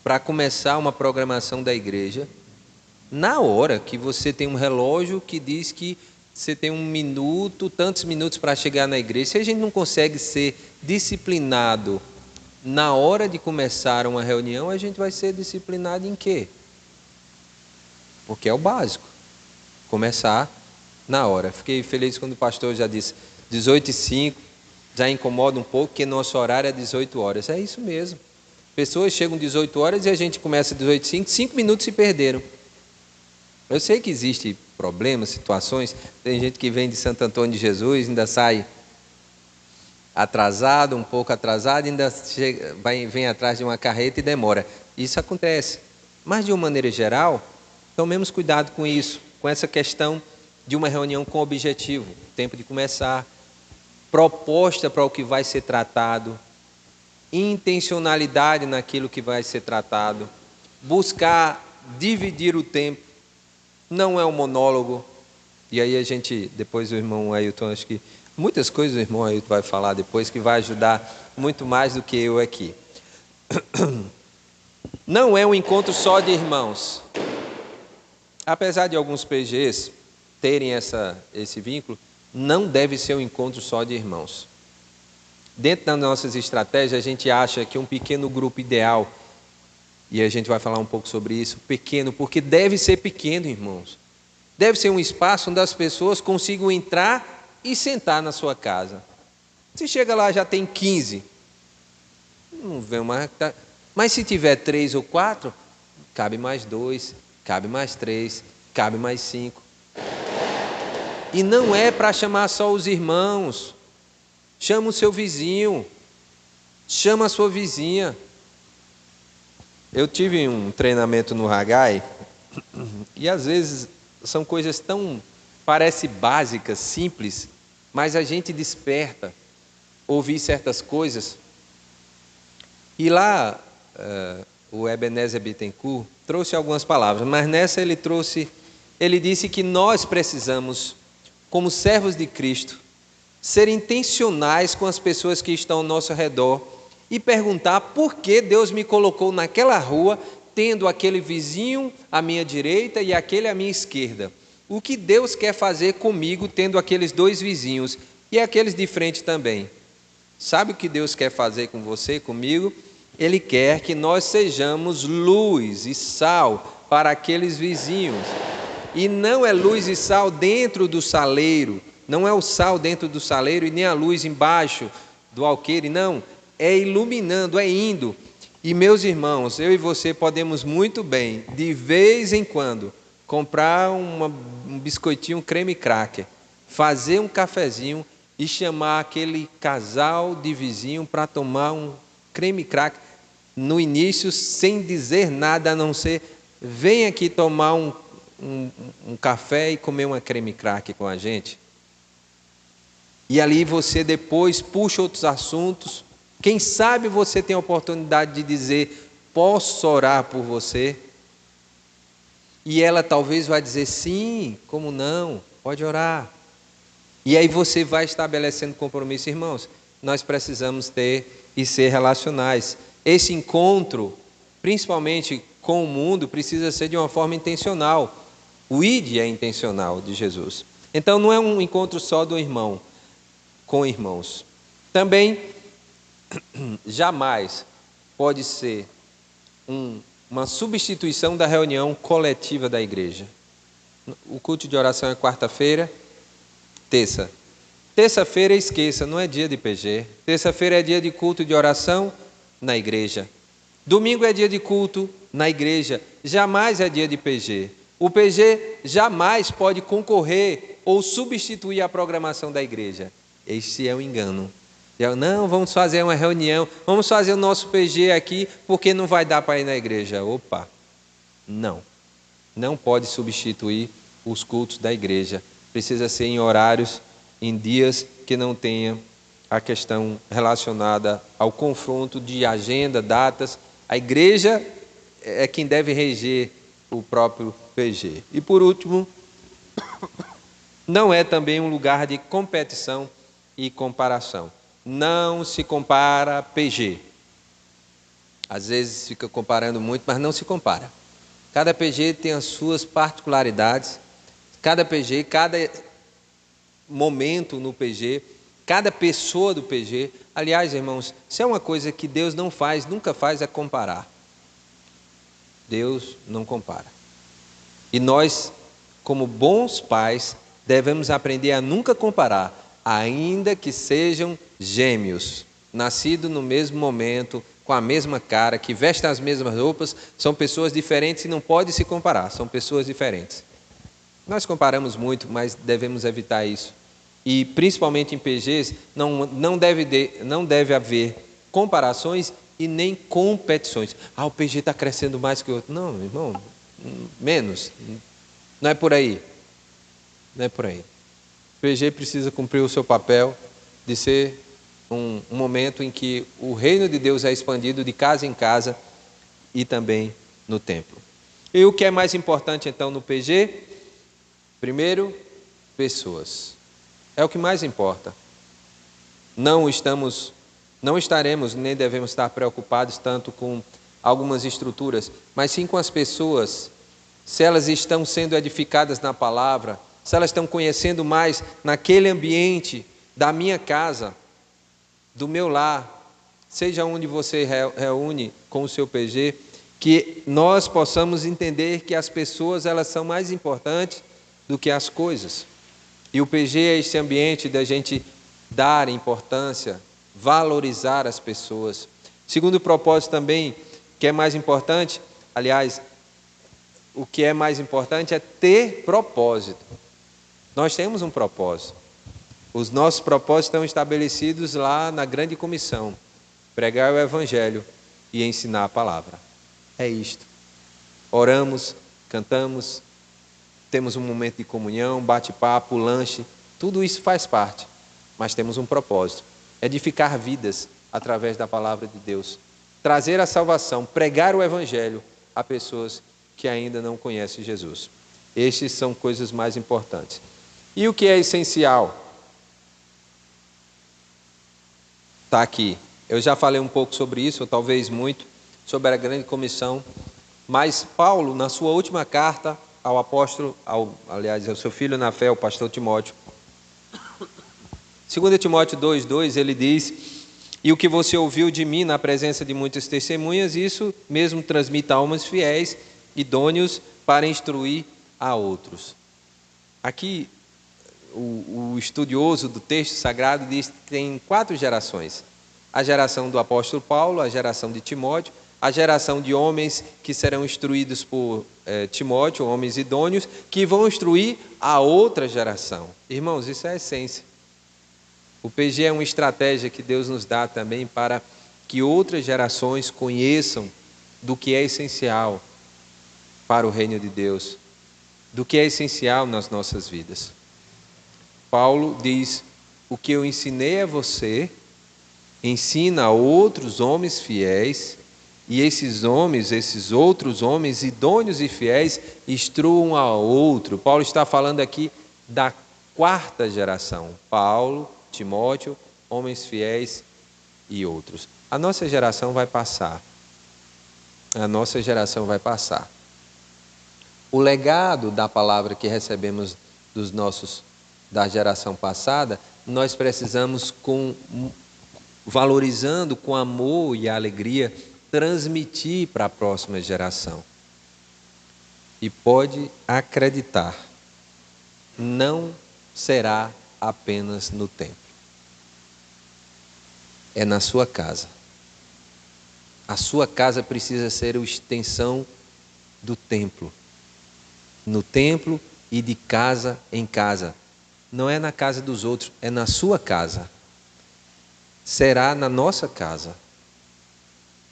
para começar uma programação da igreja, na hora que você tem um relógio que diz que você tem 1 minuto, tantos minutos para chegar na igreja, se a gente não consegue ser disciplinado na hora de começar uma reunião, a gente vai ser disciplinado em quê? Porque é o básico, começar na hora. Fiquei feliz quando o pastor já disse 18h05, já incomoda um pouco, porque nosso horário é 18 horas. É isso mesmo. Pessoas chegam 18 horas e a gente começa 18h05, 5 minutos se perderam. Eu sei que existem problemas, situações, tem gente que vem de Santo Antônio de Jesus, ainda sai atrasado, um pouco atrasado, ainda vem atrás de uma carreta e demora. Isso acontece. Mas, de uma maneira geral, tomemos cuidado com isso, com essa questão de uma reunião com objetivo, tempo de começar, proposta para o que vai ser tratado, intencionalidade naquilo que vai ser tratado, buscar dividir o tempo, não é um monólogo. E aí a gente, depois o irmão Ailton, acho que muitas coisas o irmão Ailton vai falar depois, que vai ajudar muito mais do que eu aqui. Não é um encontro só de irmãos. Apesar de alguns PGs terem esse vínculo, não deve ser um encontro só de irmãos. Dentro das nossas estratégias, a gente acha que um pequeno grupo ideal, e a gente vai falar um pouco sobre isso, pequeno, porque deve ser pequeno, irmãos. Deve ser um espaço onde as pessoas consigam entrar e sentar na sua casa. Se chega lá já tem 15, não vê mais. Mas se tiver 3 ou 4, cabe mais 2, cabe mais 3, cabe mais 5. E não é para chamar só os irmãos. Chama o seu vizinho, chama a sua vizinha. Eu tive um treinamento no Haggai, e às vezes são coisas tão, parece básicas, simples, mas a gente desperta ouvir certas coisas. E lá, o Ebenezer Bittencourt trouxe algumas palavras, mas nessa ele disse que nós precisamos, como servos de Cristo, ser intencionais com as pessoas que estão ao nosso redor e perguntar por que Deus me colocou naquela rua, tendo aquele vizinho à minha direita e aquele à minha esquerda. O que Deus quer fazer comigo, tendo aqueles 2 vizinhos e aqueles de frente também? Sabe o que Deus quer fazer com você, comigo? Ele quer que nós sejamos luz e sal para aqueles vizinhos. E não é luz e sal dentro do saleiro, não é o sal dentro do saleiro e nem a luz embaixo do alqueire, não. É iluminando, é indo. E, meus irmãos, eu e você podemos muito bem, de vez em quando, comprar um biscoitinho, um creme cracker, fazer um cafezinho e chamar aquele casal de vizinho para tomar um creme cracker no início, sem dizer nada, a não ser, vem aqui tomar um café e comer uma creme cracker com a gente. E ali você depois puxa outros assuntos. Quem sabe você tem a oportunidade de dizer, posso orar por você? E ela talvez vai dizer, sim, como não, pode orar. E aí você vai estabelecendo compromisso. Irmãos, nós precisamos ter e ser relacionais. Esse encontro, principalmente com o mundo, precisa ser de uma forma intencional. O ID é intencional de Jesus. Então não é um encontro só do irmão com irmãos. Também jamais pode ser uma substituição da reunião coletiva da igreja. O culto de oração é quarta-feira, terça. Terça-feira esqueça, não é dia de PG. Terça-feira é dia de culto de oração na igreja. Domingo é dia de culto na igreja, jamais é dia de PG. O PG jamais pode concorrer ou substituir a programação da igreja. Este é um engano. Não, vamos fazer uma reunião, vamos fazer o nosso PG aqui, porque não vai dar para ir na igreja. Opa, não pode substituir os cultos da igreja. Precisa ser em horários, em dias que não tenha a questão relacionada ao confronto de agenda, datas. A igreja é quem deve reger o próprio PG. E por último, não é também um lugar de competição e comparação. Não se compara PG. Às vezes fica comparando muito, mas não se compara. Cada PG tem as suas particularidades, cada PG, cada momento no PG, cada pessoa do PG. Aliás, irmãos, se é uma coisa que Deus não faz, nunca faz, é comparar. Deus não compara. E nós, como bons pais, devemos aprender a nunca comparar, ainda que sejam gêmeos, nascidos no mesmo momento, com a mesma cara, que vestem as mesmas roupas, são pessoas diferentes e não pode se comparar, são pessoas diferentes. Nós comparamos muito, mas devemos evitar isso. E principalmente em PGs, não deve haver comparações e nem competições. O PG está crescendo mais que o outro. Não, irmão, menos. Não é por aí. Não é por aí. O PG precisa cumprir o seu papel de ser um momento em que o reino de Deus é expandido de casa em casa e também no templo. E o que é mais importante então no PG? Primeiro, pessoas. É o que mais importa. Não estaremos, nem devemos estar preocupados tanto com algumas estruturas, mas sim com as pessoas, se elas estão sendo edificadas na palavra, se elas estão conhecendo mais naquele ambiente da minha casa, do meu lar, seja onde você reúne com o seu PG, que nós possamos entender que as pessoas elas são mais importantes do que as coisas. E o PG é esse ambiente da gente dar importância, valorizar as pessoas. Segundo propósito também, que é mais importante, aliás, o que é mais importante é ter propósito. Nós temos um propósito. Os nossos propósitos estão estabelecidos lá na grande comissão: pregar o evangelho e ensinar a palavra. É isto. Oramos, cantamos, temos um momento de comunhão, bate-papo, lanche, tudo isso faz parte, mas temos um propósito: edificar vidas através da palavra de Deus, trazer a salvação, pregar o evangelho a pessoas que ainda não conhecem Jesus. Estas são coisas mais importantes. E o que é essencial? Está aqui. Eu já falei um pouco sobre isso, ou talvez muito, sobre a grande comissão, mas Paulo, na sua última carta ao apóstolo, ao seu filho na fé, o pastor Timóteo, 2 Timóteo 2,2, ele diz: e o que você ouviu de mim na presença de muitas testemunhas, isso mesmo transmita a homens fiéis, idôneos para instruir a outros. Aqui, o estudioso do texto sagrado diz que tem 4 gerações: a geração do apóstolo Paulo, a geração de Timóteo, a geração de homens que serão instruídos por Timóteo, homens idôneos, que vão instruir a outra geração. Irmãos, isso é a essência. O PG é uma estratégia que Deus nos dá também para que outras gerações conheçam do que é essencial para o reino de Deus, do que é essencial nas nossas vidas. Paulo diz: o que eu ensinei a você, ensina a outros homens fiéis, e esses outros homens idôneos e fiéis, instruam a outro. Paulo está falando aqui da 4ª geração: Paulo, Timóteo, homens fiéis e outros. A nossa geração vai passar. A nossa geração vai passar. O legado da palavra que recebemos da geração passada, nós precisamos, valorizando com amor e alegria, transmitir para a próxima geração. E pode acreditar, não será apenas no templo. É na sua casa. A sua casa precisa ser a extensão do templo. No templo e de casa em casa. Não é na casa dos outros, é na sua casa. Será na nossa casa.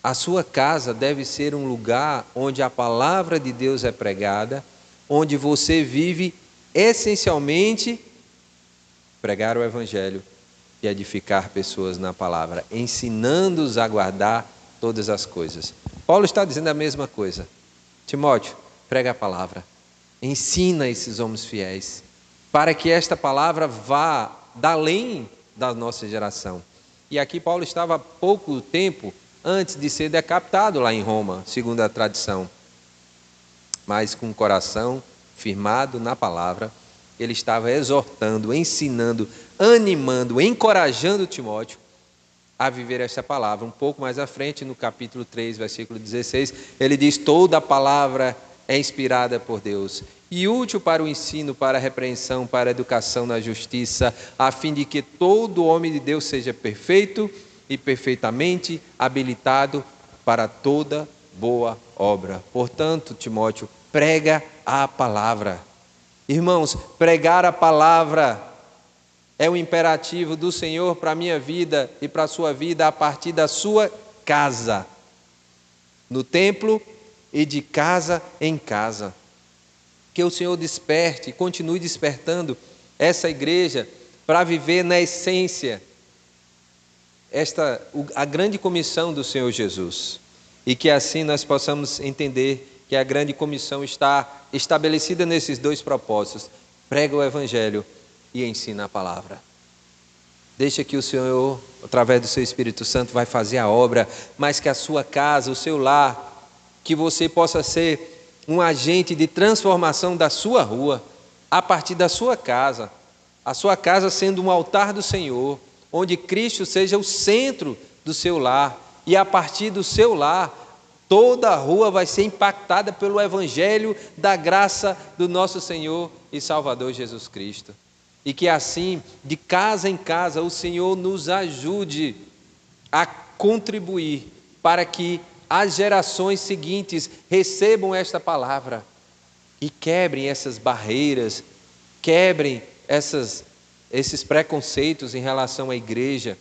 A sua casa deve ser um lugar onde a palavra de Deus é pregada, onde você vive essencialmente pregar o evangelho e edificar pessoas na palavra, ensinando-os a guardar todas as coisas. Paulo está dizendo a mesma coisa. Timóteo, prega a palavra, ensina esses homens fiéis, para que esta palavra vá além da nossa geração. E aqui Paulo estava há pouco tempo antes de ser decapitado lá em Roma, segundo a tradição. Mas com o coração firmado na palavra, ele estava exortando, ensinando, animando, encorajando Timóteo a viver esta palavra. Um pouco mais à frente, no capítulo 3, versículo 16, ele diz: toda a palavra é inspirada por Deus e útil para o ensino, para a repreensão, para a educação na justiça, a fim de que todo homem de Deus seja perfeito e perfeitamente habilitado para toda boa obra. Portanto, Timóteo, prega a palavra. Irmãos, pregar a palavra é um imperativo do Senhor para a minha vida e para a sua vida a partir da sua casa, no templo e de casa em casa. Que o Senhor desperte, continue despertando essa igreja para viver na essência a grande comissão do Senhor Jesus. E que assim nós possamos entender que a grande comissão está estabelecida nesses dois propósitos: prega o Evangelho e ensina a palavra. Deixa que o Senhor, através do seu Espírito Santo, vai fazer a obra, mas que a sua casa, o seu lar, que você possa ser um agente de transformação da sua rua, a partir da sua casa, a sua casa sendo um altar do Senhor, onde Cristo seja o centro do seu lar, e a partir do seu lar, toda a rua vai ser impactada pelo Evangelho da graça do nosso Senhor e Salvador Jesus Cristo. E que assim, de casa em casa, o Senhor nos ajude a contribuir para que as gerações seguintes recebam esta palavra e quebrem essas barreiras, quebrem esses preconceitos em relação à igreja,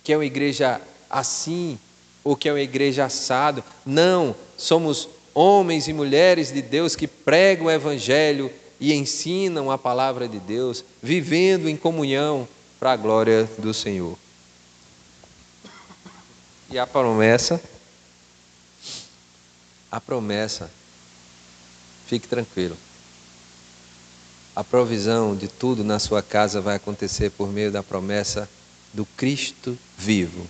que é uma igreja assim, ou que é uma igreja assado. Não, somos homens e mulheres de Deus que pregam o Evangelho e ensinam a palavra de Deus, vivendo em comunhão para a glória do Senhor. E a promessa, fique tranquilo, a provisão de tudo na sua casa vai acontecer por meio da promessa do Cristo vivo,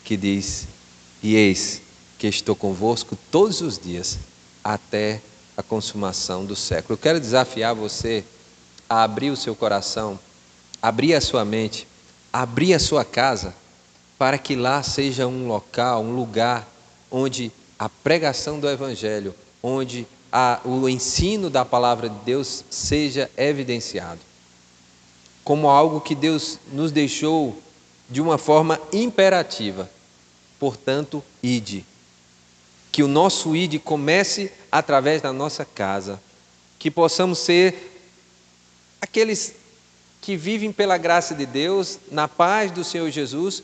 que diz: e eis que estou convosco todos os dias, até a consumação do século. Eu quero desafiar você a abrir o seu coração, abrir a sua mente, abrir a sua casa, para que lá seja um local, um lugar onde a pregação do Evangelho, onde o ensino da palavra de Deus seja evidenciado, como algo que Deus nos deixou de uma forma imperativa. Portanto, ide. Que o nosso ide comece através da nossa casa, que possamos ser aqueles que vivem pela graça de Deus, na paz do Senhor Jesus,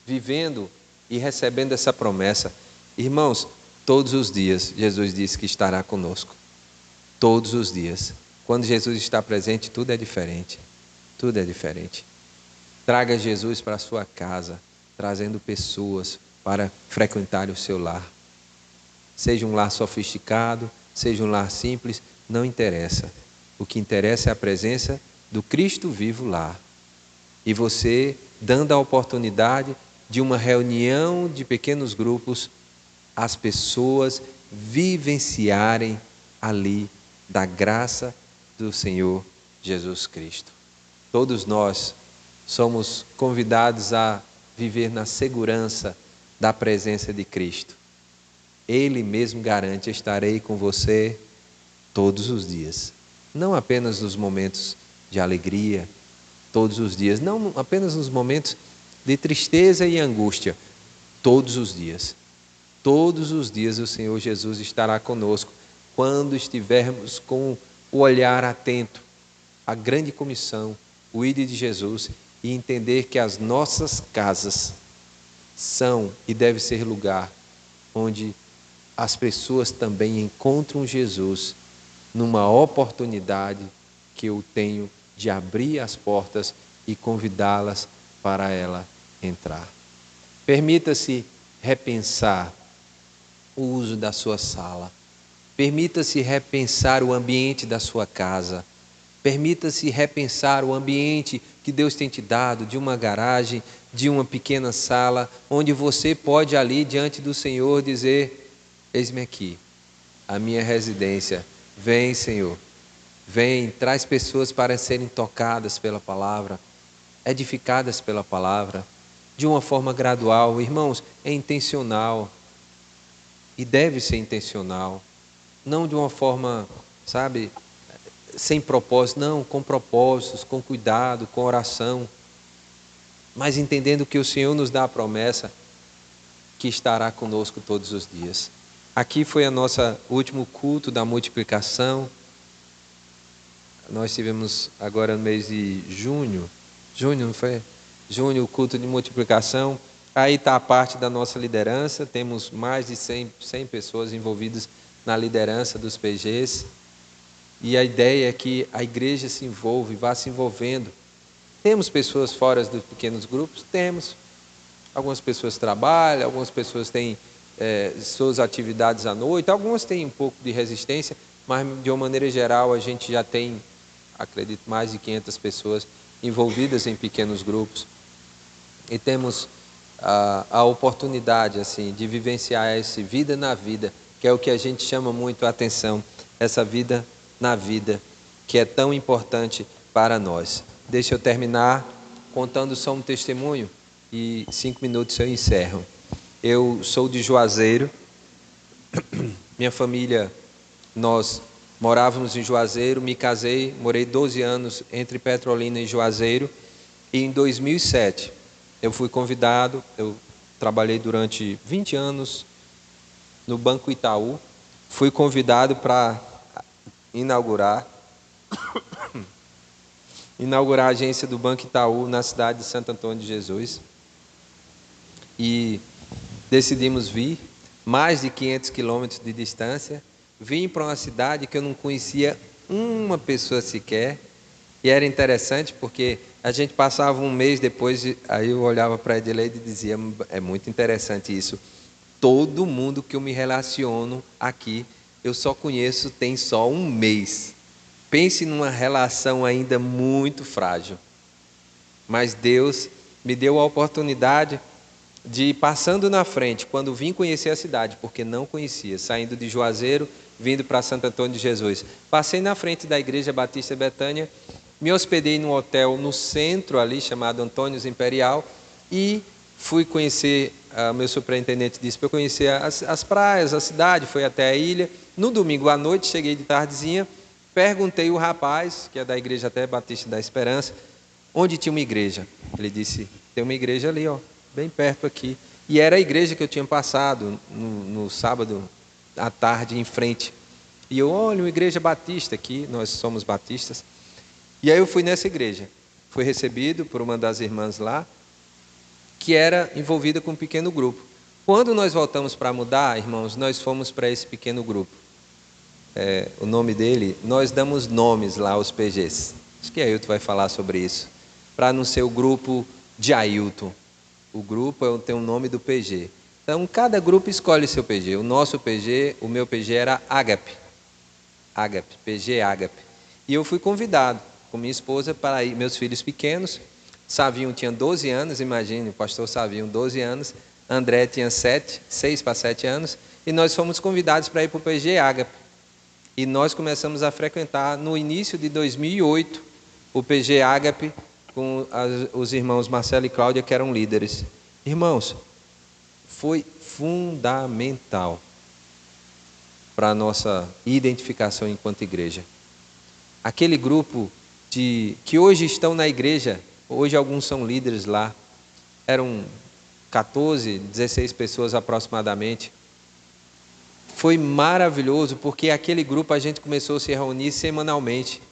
vivendo e recebendo essa promessa. Irmãos, todos os dias Jesus disse que estará conosco, todos os dias. Quando Jesus está presente, tudo é diferente, tudo é diferente. Traga Jesus para a sua casa, trazendo pessoas para frequentar o seu lar. Seja um lar sofisticado, seja um lar simples, não interessa. O que interessa é a presença do Cristo vivo lá. E você dando a oportunidade de uma reunião de pequenos grupos, as pessoas vivenciarem ali da graça do Senhor Jesus Cristo. Todos nós somos convidados a viver na segurança da presença de Cristo. Ele mesmo garante: estarei com você todos os dias. Não apenas nos momentos de alegria, todos os dias. Não apenas nos momentos de tristeza e angústia, todos os dias. Todos os dias o Senhor Jesus estará conosco, quando estivermos com o olhar atento à grande comissão, o ide de Jesus, e entender que as nossas casas são e deve ser lugar onde as pessoas também encontram Jesus, numa oportunidade que eu tenho de abrir as portas e convidá-las para ela entrar. Permita-se repensar o uso da sua sala. Permita-se repensar o ambiente da sua casa. Permita-se repensar o ambiente que Deus tem te dado, de uma garagem, de uma pequena sala, onde você pode ali diante do Senhor dizer: eis-me aqui, a minha residência. Vem, Senhor. Vem, traz pessoas para serem tocadas pela palavra, edificadas pela palavra, de uma forma gradual. Irmãos, é intencional e deve ser intencional, não de uma forma, sabe, sem propósito, não, com propósitos, com cuidado, com oração, mas entendendo que o Senhor nos dá a promessa que estará conosco todos os dias. Aqui foi o nosso último culto da multiplicação. Nós tivemos agora no mês de junho, não foi? Junho, o culto de multiplicação. Aí está a parte da nossa liderança, temos mais de 100 pessoas envolvidas na liderança dos PGs. E a ideia é que a igreja se envolva e vá se envolvendo. Temos pessoas fora dos pequenos grupos? Temos. Algumas pessoas trabalham, algumas pessoas têm suas atividades à noite, algumas têm um pouco de resistência, mas de uma maneira geral a gente já tem, acredito, mais de 500 pessoas envolvidas em pequenos grupos. E temos a oportunidade assim, de vivenciar essa vida na vida, que é o que a gente chama muito a atenção, essa vida na vida, que é tão importante para nós. Deixa eu terminar contando só um testemunho e 5 minutos eu encerro. Eu sou de Juazeiro, minha família, nós morávamos em Juazeiro, me casei, morei 12 anos entre Petrolina e Juazeiro, e em 2007 eu fui convidado, eu trabalhei durante 20 anos no Banco Itaú, fui convidado para inaugurar a agência do Banco Itaú na cidade de Santo Antônio de Jesus. E decidimos vir, mais de 500 quilômetros de distância, vim para uma cidade que eu não conhecia uma pessoa sequer, e era interessante porque a gente passava um mês depois, aí eu olhava para a Edileide e dizia: é muito interessante isso, todo mundo que eu me relaciono aqui, eu só conheço tem só um mês. Pense numa relação ainda muito frágil. Mas Deus me deu a oportunidade de ir passando na frente, quando vim conhecer a cidade, porque não conhecia, saindo de Juazeiro, vindo para Santo Antônio de Jesus. Passei na frente da Igreja Batista Betânia, me hospedei num hotel no centro ali, chamado Antônios Imperial, e fui conhecer, meu superintendente disse para eu conhecer as praias, a cidade, foi até a ilha. No domingo à noite, cheguei de tardezinha, perguntei o rapaz, que é da Igreja até Batista da Esperança, onde tinha uma igreja. Ele disse: tem uma igreja ali, ó, bem perto aqui. E era a igreja que eu tinha passado no sábado à tarde em frente. E eu: olha, uma igreja batista aqui, nós somos batistas. E aí eu fui nessa igreja. Fui recebido por uma das irmãs lá, que era envolvida com um pequeno grupo. Quando nós voltamos para mudar, irmãos, nós fomos para esse pequeno grupo. O nome dele, nós damos nomes lá aos PGs. Acho que Ailton vai falar sobre isso. Para não ser o grupo de Ailton. O grupo tem o nome do PG. Então, cada grupo escolhe seu PG. O nosso PG, o meu PG era Ágape. Ágape, PG Ágape. E eu fui convidado com minha esposa para ir, meus filhos pequenos. Savinho tinha 12 anos, imagine, o pastor Savinho, 12 anos. André tinha 6 para 7 anos. E nós fomos convidados para ir para o PG Ágape. E nós começamos a frequentar, no início de 2008, o PG Ágape, com os irmãos Marcelo e Cláudia, que eram líderes. Irmãos, foi fundamental para a nossa identificação enquanto igreja. Aquele grupo que hoje estão na igreja, hoje alguns são líderes lá, eram 14, 16 pessoas aproximadamente. Foi maravilhoso, porque aquele grupo a gente começou a se reunir semanalmente.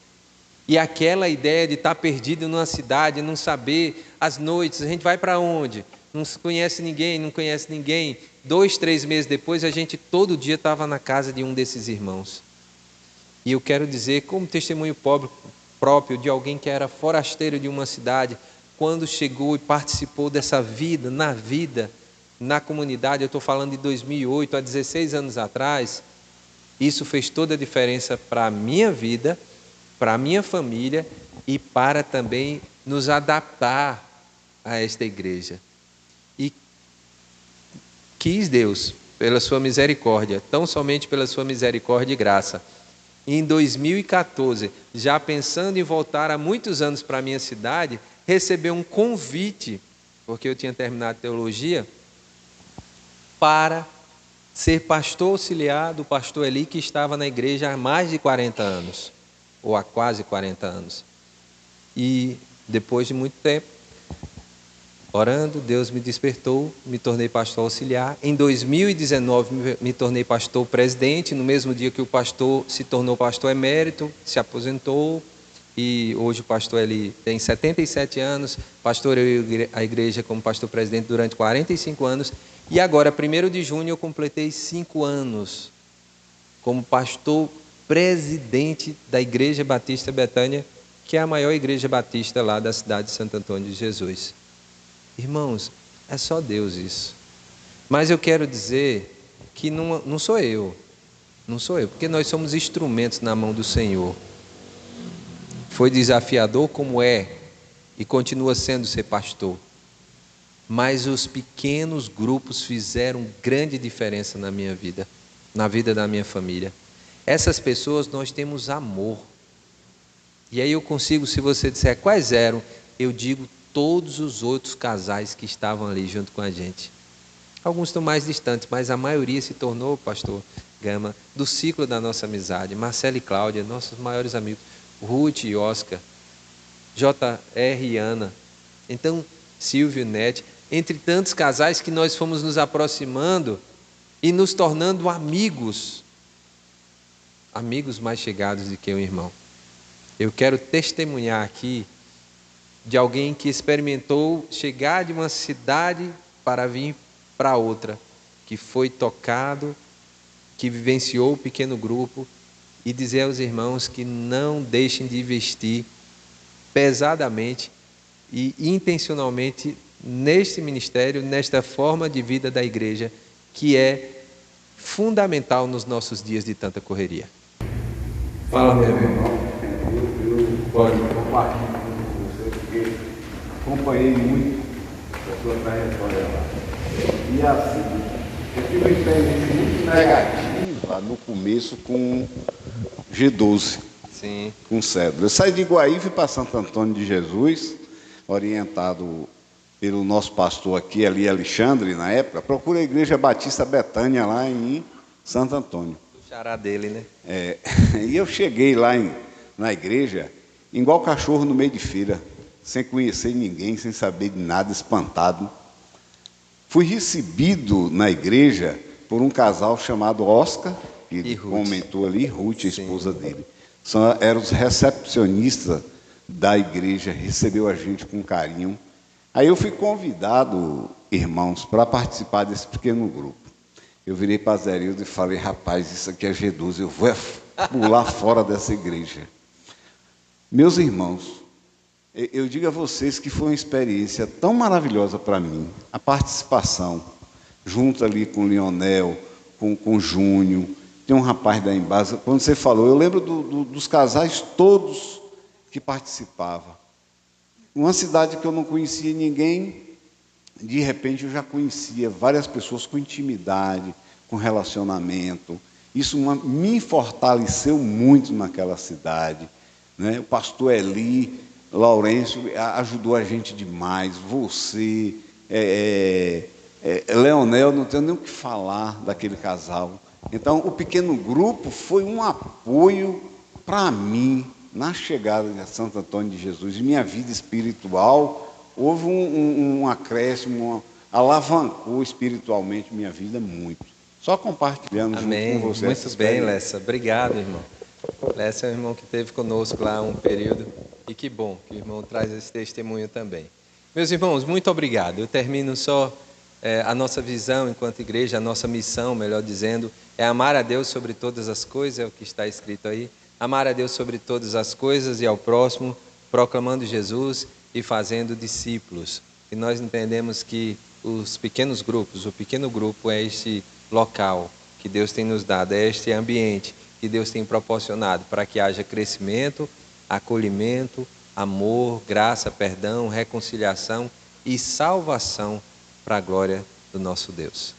E aquela ideia de estar perdido numa cidade, não saber, as noites, a gente vai para onde? Não conhece ninguém, não conhece ninguém. 2, 3 meses depois, a gente todo dia estava na casa de um desses irmãos. E eu quero dizer, como testemunho próprio de alguém que era forasteiro de uma cidade, quando chegou e participou dessa vida, na vida, na comunidade, eu estou falando de 2008, há 16 anos atrás, isso fez toda a diferença para a minha vida, para a minha família e para também nos adaptar a esta igreja. E quis Deus, pela sua misericórdia, tão somente pela sua misericórdia e graça, em 2014, já pensando em voltar há muitos anos para a minha cidade, receber um convite, porque eu tinha terminado teologia, para ser pastor auxiliar do pastor Eli, que estava na igreja há mais de 40 anos, ou há quase 40 anos. E depois de muito tempo, orando, Deus me despertou, me tornei pastor auxiliar. Em 2019, me tornei pastor presidente, no mesmo dia que o pastor se tornou pastor emérito, se aposentou, e hoje o pastor ele tem 77 anos, pastoreou a igreja como pastor presidente durante 45 anos, e agora, 1º de junho, eu completei 5 anos como pastor presidente da Igreja Batista Betânia, que é a maior igreja batista lá da cidade de Santo Antônio de Jesus. Irmãos, é só Deus isso. Mas eu quero dizer que não sou eu, porque nós somos instrumentos na mão do Senhor. Foi desafiador como é e continua sendo ser pastor. Mas os pequenos grupos fizeram grande diferença na minha vida, na vida da minha família. Essas pessoas nós temos amor. E aí eu consigo, se você disser quais eram, eu digo todos os outros casais que estavam ali junto com a gente. Alguns estão mais distantes, mas a maioria se tornou, pastor Gama, do ciclo da nossa amizade. Marcelo e Cláudia, nossos maiores amigos. Ruth e Oscar. JR e Ana. Então, Silvio e Nete. Entre tantos casais que nós fomos nos aproximando e nos tornando amigos. Amigos mais chegados do que um irmão. Eu quero testemunhar aqui de alguém que experimentou chegar de uma cidade para vir para outra, que foi tocado, que vivenciou o pequeno grupo, e dizer aos irmãos que não deixem de investir pesadamente e intencionalmente neste ministério, nesta forma de vida da igreja, que é fundamental nos nossos dias de tanta correria. Fala, meu irmão. Eu pode compartilhar com você, porque acompanhei muito a sua trajetória lá. E assim, eu tive uma experiência muito negativa no começo com G12, Sim. com cédula. Eu saí de Iguaí e fui para Santo Antônio de Jesus, orientado pelo nosso pastor aqui, ali Alexandre, na época. Procura a Igreja Batista Betânia lá em Santo Antônio. O xará dele, né? E eu cheguei lá na igreja, igual cachorro no meio de feira, sem conhecer ninguém, sem saber de nada, espantado. Fui recebido na igreja por um casal chamado Oscar, que ele comentou ali, Ruth, a esposa dele. Eram os recepcionistas da igreja, recebeu a gente com carinho. Aí eu fui convidado, irmãos, para participar desse pequeno grupo. Eu virei para Zerildo e falei, rapaz, isso aqui é G12, eu vou pular fora dessa igreja. Meus irmãos, eu digo a vocês que foi uma experiência tão maravilhosa para mim, a participação, junto ali com o Leonel, com o Júnior, tem um rapaz da Embasa, quando você falou, eu lembro dos casais todos que participavam. Uma cidade que eu não conhecia ninguém, de repente eu já conhecia várias pessoas com intimidade, com relacionamento. Isso me fortaleceu muito naquela cidade, né? O pastor Eli, Lourenço, ajudou a gente demais. Você, Leonel, não tenho nem o que falar daquele casal. Então, o pequeno grupo foi um apoio para mim, na chegada de Santo Antônio de Jesus. Em minha vida espiritual, houve um acréscimo, alavancou espiritualmente minha vida muito. Só compartilhando Amém. Junto com você. Muito bem, Lessa. Obrigado, irmão. Lessa é um irmão que esteve conosco lá um período. E que bom que o irmão traz esse testemunho também. Meus irmãos, muito obrigado. Eu termino só a nossa visão enquanto igreja, a nossa missão, melhor dizendo, é amar a Deus sobre todas as coisas, é o que está escrito aí. Amar a Deus sobre todas as coisas e ao próximo, proclamando Jesus e fazendo discípulos. E nós entendemos que os pequenos grupos. O pequeno grupo é este local que Deus tem nos dado, é este ambiente que Deus tem proporcionado para que haja crescimento, acolhimento, amor, graça, perdão, reconciliação e salvação para a glória do nosso Deus.